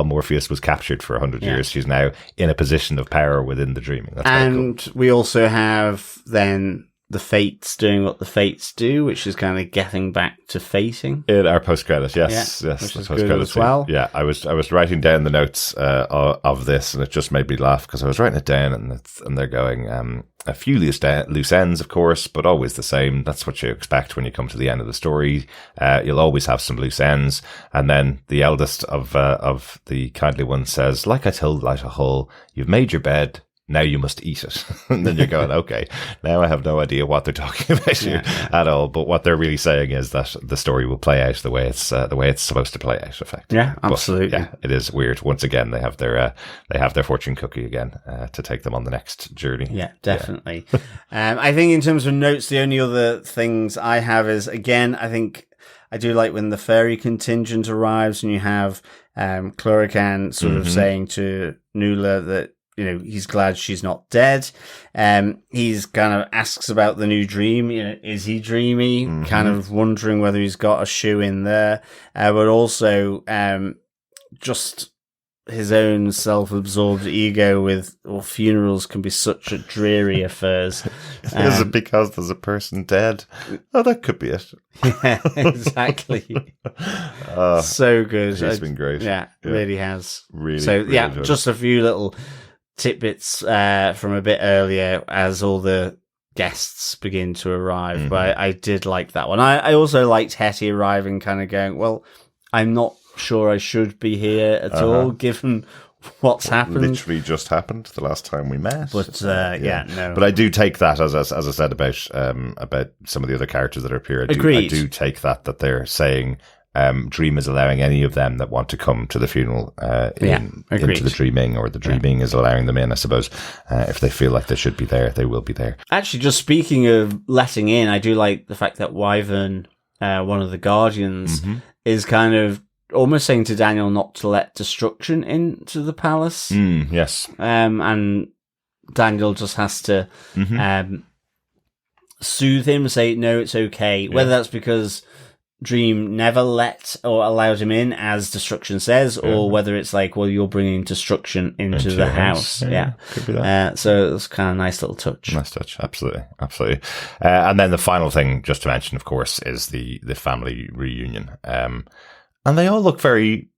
Morpheus was captured for 100 years. She's now in a position of power within the dreaming. That's and cool. We also have then the Fates doing what the Fates do, which is kind of getting back to fating. In our post-credits, yes, which is good as well. Yeah, I was writing down the notes of this, and it just made me laugh because I was writing it down, and they're going a few loose ends, of course, but always the same. That's what you expect when you come to the end of the story. You'll always have some loose ends, and then the eldest of the kindly ones says, "Like I told Lyta Hall, you've made your bed. Now you must eat it." And then you're going, okay, now I have no idea what they're talking about here at all. But what they're really saying is that the story will play out the way it's supposed to play out, effectively. Yeah, absolutely. But, yeah, it is weird. Once again, they have their fortune cookie again to take them on the next journey. Yeah, definitely. I think in terms of notes, the only other things I have is, again, I think I do like when the fairy contingent arrives and you have Cluracan sort of saying to Nula that, he's glad she's not dead. He's kind of asks about the new dream. Is he dreamy? Kind of wondering whether he's got a shoe in there. But also, just his own self-absorbed ego with, funerals can be such a dreary affairs. Is it because there's a person dead? Oh, that could be it. Yeah, exactly. So good. He's been great. Yeah, really has. Really. So, really just a few little tidbits from a bit earlier as all the guests begin to arrive, but I did like that one. I also liked Hettie arriving, kind of going, well, I'm not sure I should be here at all, given what's happened. Literally just happened the last time we met. But no. But I do take that, as I said about some of the other characters that appear. I do take that they're saying Dream is allowing any of them that want to come to the funeral into the dreaming, or the dreaming is allowing them in, I suppose. If they feel like they should be there, they will be there. Actually, just speaking of letting in, I do like the fact that Wyvern, one of the Guardians, is kind of almost saying to Daniel not to let destruction into the palace. Yes. And Daniel just has to soothe him, say, no, it's okay. Whether that's because dream never let or allowed him in, as Destruction says, or whether it's like, well, you're bringing destruction into the house. Yeah. Could be that. So it was kind of a nice little touch. Nice touch. Absolutely. And then the final thing just to mention, of course, is the family reunion. And they all look very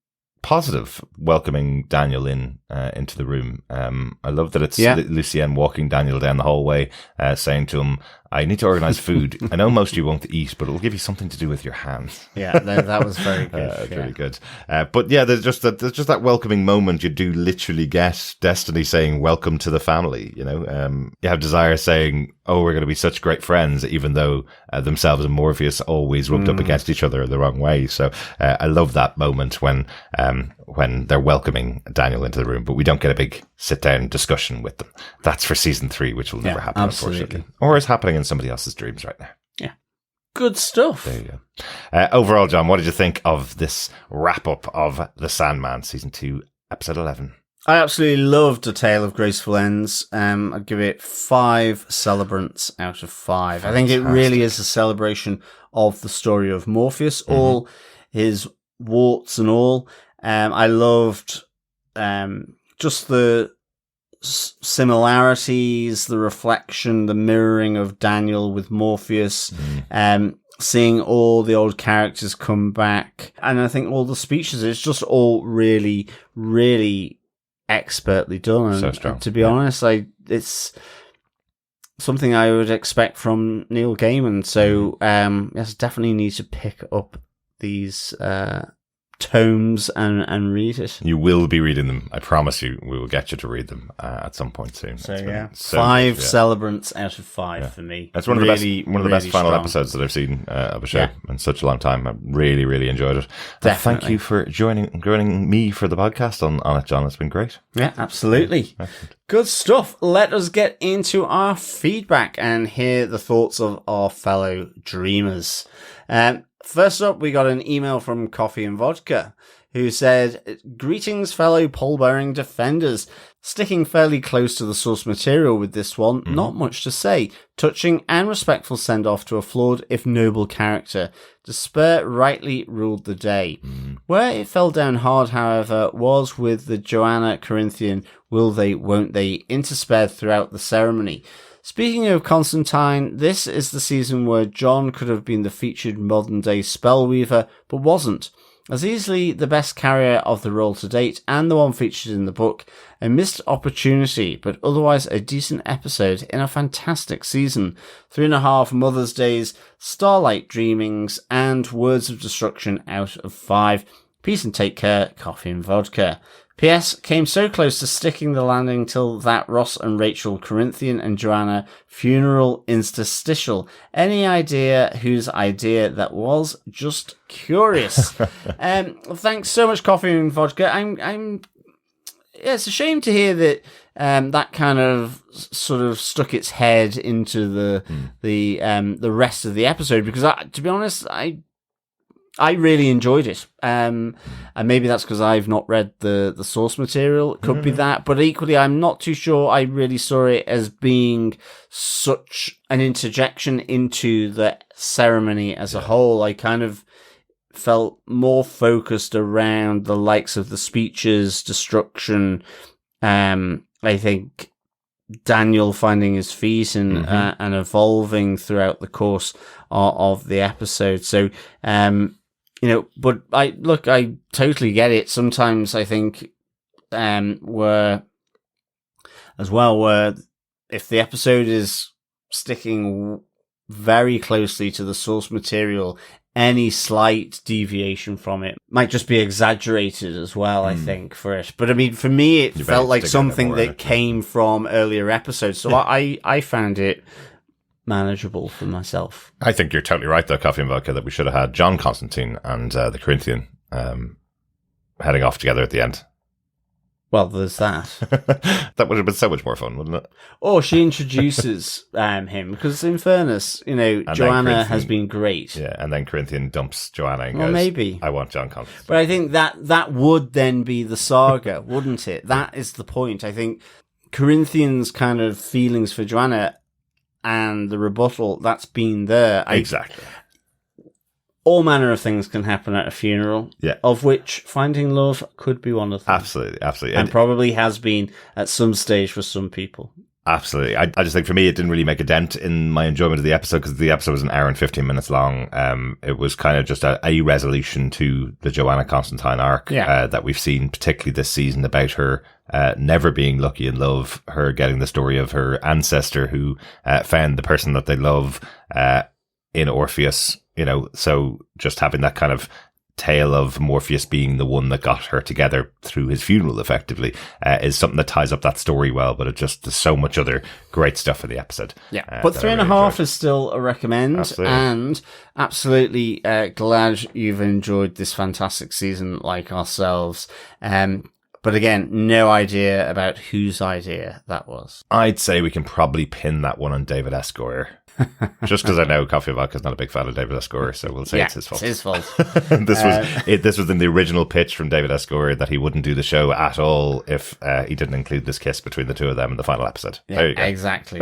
positive, welcoming Daniel into the room. I love that it's Lucien walking Daniel down the hallway, saying to him, I need to organise food. I know most of you won't eat, but it'll give you something to do with your hands. Yeah, that was very good. Really good. But yeah, there's just that welcoming moment. You do literally get Destiny saying, welcome to the family. You know, you have Desire saying, oh, we're going to be such great friends, even though themselves and Morpheus always rubbed up against each other the wrong way. So I love that moment when they're welcoming Daniel into the room, but we don't get a big sit-down discussion with them. That's for season 3, which will never happen, unfortunately. Or is happening in somebody else's dreams right now. Yeah. Good stuff. There you go. Overall, John, what did you think of this wrap-up of The Sandman, season 2, episode 11? I absolutely loved A Tale of Graceful Ends. I'd give it 5 celebrants out of 5. Fantastic. I think it really is a celebration of the story of Morpheus, all his warts and all. I loved just the similarities, the reflection, the mirroring of Daniel with Morpheus, seeing all the old characters come back. And I think all the speeches, it's just all really, really expertly done. And so strong. To be honest, it's something I would expect from Neil Gaiman. So, yes, definitely need to pick up these tomes and read it. You will be reading them. I promise you, we will get you to read them at some point soon. So yeah, 5 celebrants out of 5 for me. That's one of the best final episodes that I've seen of a show in such a long time. I really, really enjoyed it. Thank you for joining me for the podcast on it, John. It's been great. Yeah, absolutely. Good stuff. Let us get into our feedback and hear the thoughts of our fellow dreamers. First up, we got an email from Coffee and Vodka, who said, greetings, fellow pole-bearing defenders. Sticking fairly close to the source material with this one, not much to say. Touching and respectful send-off to a flawed, if noble character. Despair rightly ruled the day. Where it fell down hard, however, was with the Johanna Corinthian will they, won't they, interspersed throughout the ceremony. Speaking of Constantine, this is the season where John could have been the featured modern-day spellweaver, but wasn't. As easily the best carrier of the role to date, and the one featured in the book, a missed opportunity, but otherwise a decent episode in a fantastic season. 3.5 Mother's Days, Starlight Dreamings, and Words of Destruction out of 5. Peace and take care, Coffee and Vodka. P.S. Came so close to sticking the landing till that Ross and Rachel Corinthian and Joanna funeral interstitial. Any idea whose idea that was? Just curious. Thanks so much, Coffee and Vodka. Yeah, it's a shame to hear that that kind of sort of stuck its head into the rest of the episode, because to be honest, I really enjoyed it. And maybe that's because I've not read the source material. It could be that. But equally, I'm not too sure I really saw it as being such an interjection into the ceremony as a whole. I kind of felt more focused around the likes of the speeches, destruction. I think Daniel finding his feet and evolving throughout the course of the episode. So, but I totally get it. Sometimes I think, where if the episode is sticking very closely to the source material, any slight deviation from it might just be exaggerated as well, I think, for it. But I mean, for me, it felt like something that came from earlier episodes. So I found it manageable for myself. I think you're totally right, though, Coffee and Vodka, that we should have had John Constantine and the Corinthian heading off together at the end. Well, there's that. That would have been so much more fun, wouldn't it? Or she introduces him, because in fairness, Joanna has been great. Yeah, and then Corinthian dumps Joanna and goes, maybe I want John Constantine. But I think that would then be the saga, wouldn't it? That is the point. I think Corinthian's kind of feelings for Joanna and the rebuttal, that's been there. Exactly. all manner of things can happen at a funeral, of which finding love could be one of them. Absolutely. And probably has been at some stage for some people. Absolutely. I just think for me, it didn't really make a dent in my enjoyment of the episode because the episode was an hour and 15 minutes long. It was kind of just a resolution to the Johanna Constantine arc that we've seen, particularly this season, about her never being lucky in love, her getting the story of her ancestor who found the person that they love in Orpheus, so just having that kind of tale of Morpheus being the one that got her together through his funeral effectively is something that ties up that story well, but there's so much other great stuff in the episode. But 3.5 is still a recommend. Absolutely. And absolutely glad you've enjoyed this fantastic season like ourselves. But again, no idea about whose idea that was. I'd say we can probably pin that one on David S. Goyer. Just because I know Coffee Vodka is not a big fan of David S. Goyer, so we'll say it's his fault. It's his fault. This was in the original pitch from David S. Goyer that he wouldn't do the show at all if he didn't include this kiss between the two of them in the final episode. There you go. Exactly.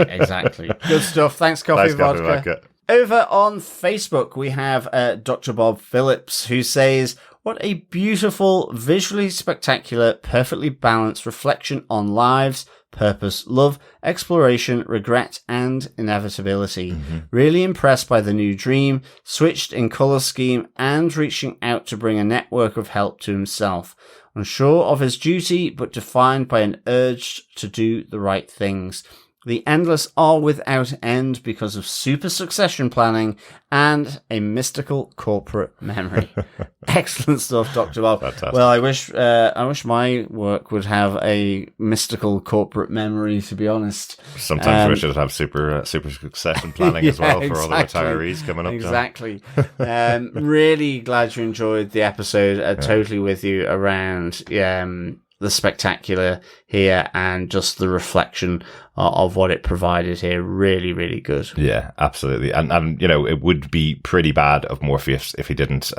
Good stuff. Thanks, Coffee Vodka. Over on Facebook, we have Dr. Bob Phillips, who says, "What a beautiful, visually spectacular, perfectly balanced reflection on lives, purpose, love, exploration, regret, and inevitability. Mm-hmm. Really impressed by the new dream, switched in colour scheme, and reaching out to bring a network of help to himself. Unsure of his duty, but defined by an urge to do the right things. The endless are without end because of super succession planning and a mystical corporate memory." Excellent stuff, Dr. Bob. Fantastic. Well, I wish my work would have a mystical corporate memory, to be honest. Sometimes we should have super succession planning as well for all the retirees coming up. Exactly. Really glad you enjoyed the episode. Totally with you around the spectacular here and just the reflection of what it provided here. Really, really good. Yeah, absolutely. And it would be pretty bad of Morpheus if he didn't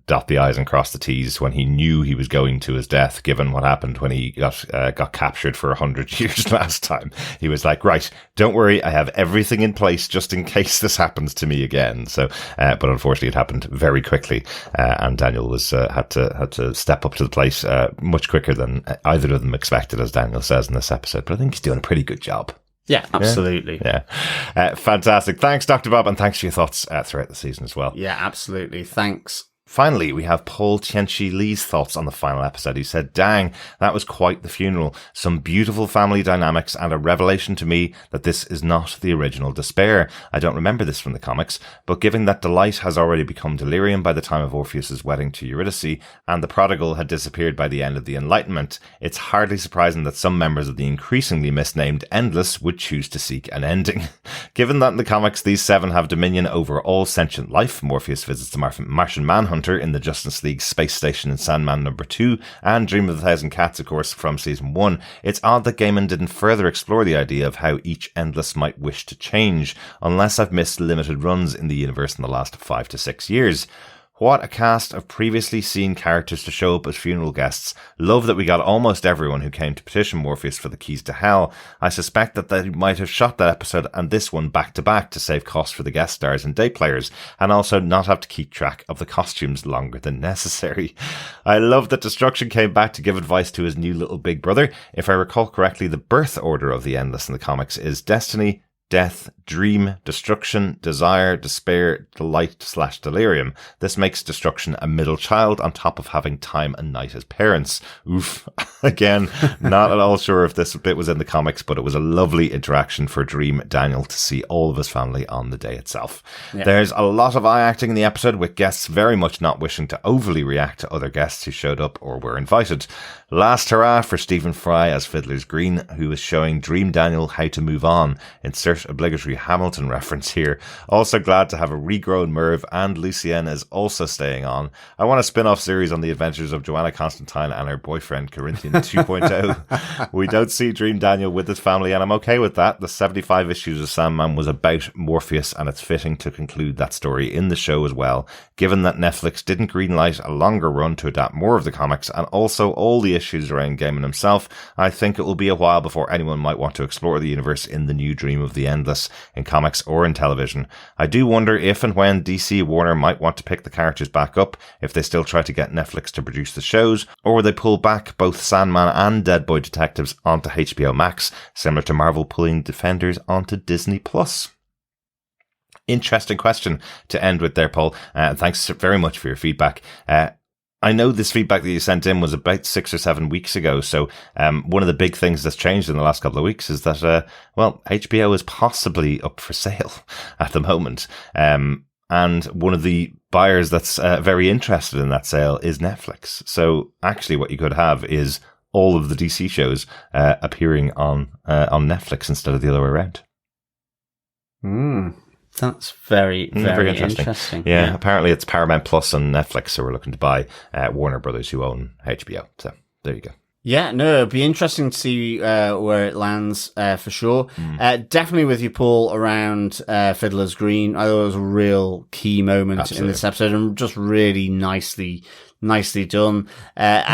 dot the I's and cross the T's when he knew he was going to his death, given what happened when he got captured for 100 years last time. He was like, right, don't worry, I have everything in place just in case this happens to me again. So, but unfortunately it happened very quickly, and Daniel was had to step up to the plate much quicker than either of them expected, as Daniel says in this episode. But I think he's doing a pretty good job. Yeah, absolutely. Yeah. Fantastic. Thanks, Dr. Bob, and thanks for your thoughts throughout the season as well. Yeah, absolutely. Thanks. Finally, we have Paul Tianchi Lee's thoughts on the final episode. He said, "Dang, that was quite the funeral. Some beautiful family dynamics and a revelation to me that this is not the original Despair. I don't remember this from the comics, but given that Delight has already become Delirium by the time of Orpheus's wedding to Eurydice, and the prodigal had disappeared by the end of the Enlightenment, it's hardly surprising that some members of the increasingly misnamed Endless would choose to seek an ending. Given that in the comics these seven have dominion over all sentient life, Morpheus visits the Martian Manhunter in the Justice League space station in Sandman #2, and Dream of a Thousand Cats, of course, from season 1, it's odd that Gaiman didn't further explore the idea of how each Endless might wish to change, unless I've missed limited runs in the universe in the last 5 to 6 years. What a cast of previously seen characters to show up as funeral guests. Love that we got almost everyone who came to petition Morpheus for the keys to hell. I suspect that they might have shot that episode and this one back to back to save costs for the guest stars and day players, and also not have to keep track of the costumes longer than necessary. I love that Destruction came back to give advice to his new little big brother. If I recall correctly, the birth order of the Endless in the comics is Destiny, Death, Dream, Destruction, Desire, Despair, Delight/Delirium. This makes Destruction a middle child on top of having Time and Night as parents. Oof. Again, not at all sure if this bit was in the comics, but it was a lovely interaction for Dream Daniel to see all of his family on the day itself. Yeah. There's a lot of eye acting in the episode, with guests very much not wishing to overly react to other guests who showed up or were invited. Last hurrah for Stephen Fry as Fiddler's Green, who is showing Dream Daniel how to move on. Insert obligatory Hamilton reference here. Also glad to have a regrown Merv, and Lucienne is also staying on. I want a spin-off series on the adventures of Johanna Constantine and her boyfriend Corinthian 2.0. We don't see Dream Daniel with his family, and I'm okay with that. The 75 issues of Sandman was about Morpheus, and it's fitting to conclude that story in the show as well, given that Netflix didn't greenlight a longer run to adapt more of the comics, and also all the issues around Gaiman himself. I think it will be a while before anyone might want to explore the universe in the new Dream of the the endless in comics or in television. I do wonder if and when DC Warner might want to pick the characters back up, if they still try to get Netflix to produce the shows, or will they pull back both Sandman and Dead Boy Detectives onto HBO Max, similar to Marvel pulling Defenders onto Disney+. Interesting question to end with there, Paul. Thanks very much for your feedback. I know this feedback that you sent in was about 6 or 7 weeks ago. So, one of the big things that's changed in the last couple of weeks is that, HBO is possibly up for sale at the moment. And one of the buyers that's very interested in that sale is Netflix. So actually what you could have is all of the DC shows appearing on Netflix instead of the other way around. That's very, very interesting. Yeah, apparently it's Paramount Plus and Netflix who are looking to buy Warner Brothers, who own HBO. So there you go. Yeah, no, it'd be interesting to see where it lands for sure. Definitely with you, Paul, around Fiddler's Green. I thought it was a real key moment in this episode and just really nicely done.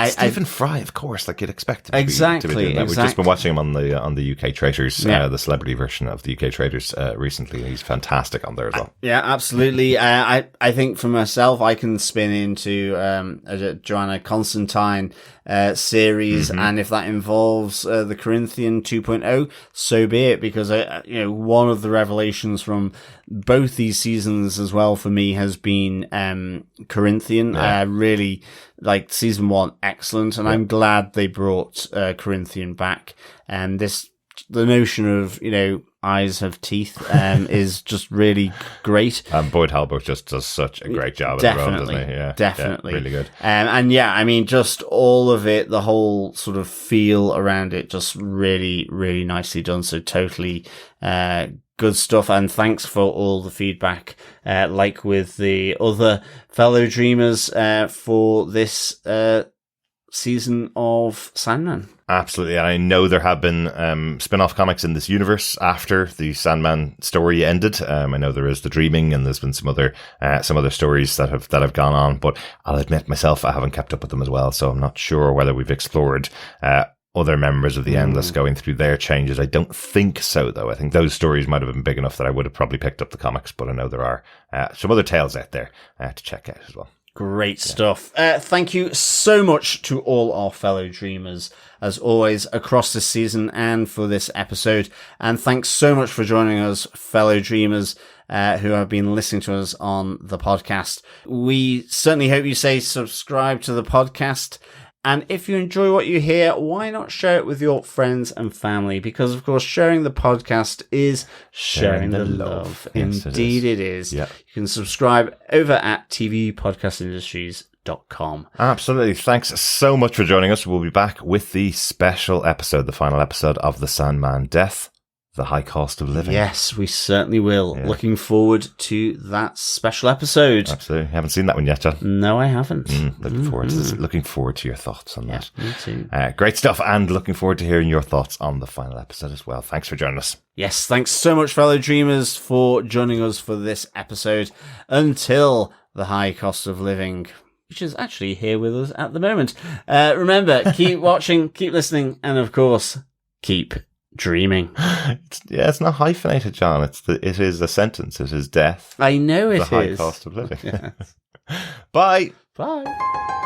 Stephen Fry, of course, like you'd expect him to be doing that. We've just been watching him on the UK Traitors, the celebrity version of the UK Traitors recently, and he's fantastic on there as well. Yeah, absolutely. I think for myself, I can spin into a Johanna Constantine series, and if that involves the Corinthian 2.0, so be it, because one of the revelations from both these seasons as well for me has been Corinthian. Really, like season 1, excellent, and I'm glad they brought Corinthian back. And the notion of eyes have teeth is just really great. And Boyd Halbert just does such a great job in the role, doesn't he? Yeah, definitely, really good. I mean, just all of it, the whole sort of feel around it, just really, really nicely done. So totally good stuff. And thanks for all the feedback, like with the other fellow dreamers for this season of Sandman. Absolutely. And I know there have been spin-off comics in this universe after the Sandman story ended. I know there is The Dreaming, and there's been some other stories that have gone on, but I'll admit myself, I haven't kept up with them as well, so I'm not sure whether we've explored other members of the Endless going through their changes. I don't think so, though. I think those stories might have been big enough that I would have probably picked up the comics, but I know there are some other tales out there to check out as well. Great stuff. Thank you so much to all our fellow dreamers, as always, across this season and for this episode. And thanks so much for joining us, fellow dreamers, who have been listening to us on the podcast. We certainly hope you say subscribe to the podcast. And if you enjoy what you hear, why not share it with your friends and family? Because, of course, sharing the podcast is sharing the love. Yes, indeed it is. Yep. You can subscribe over at tvpodcastindustries.com. Absolutely. Thanks so much for joining us. We'll be back with the special episode, the final episode of The Sandman Death, The High Cost of Living. Yes, we certainly will. Yeah. Looking forward to that special episode. Absolutely. Haven't seen that one yet, John. No, I haven't. Looking forward to your thoughts on that. Me too. Great stuff, and looking forward to hearing your thoughts on the final episode as well. Thanks for joining us. Yes, thanks so much, fellow dreamers, for joining us for this episode. Until The High Cost of Living, which is actually here with us at the moment. Remember, keep watching, keep listening, and of course, keep dreaming. It's not hyphenated, John. It is a sentence. It is death. I know it is. The high cost of living. Yes. Bye. Bye.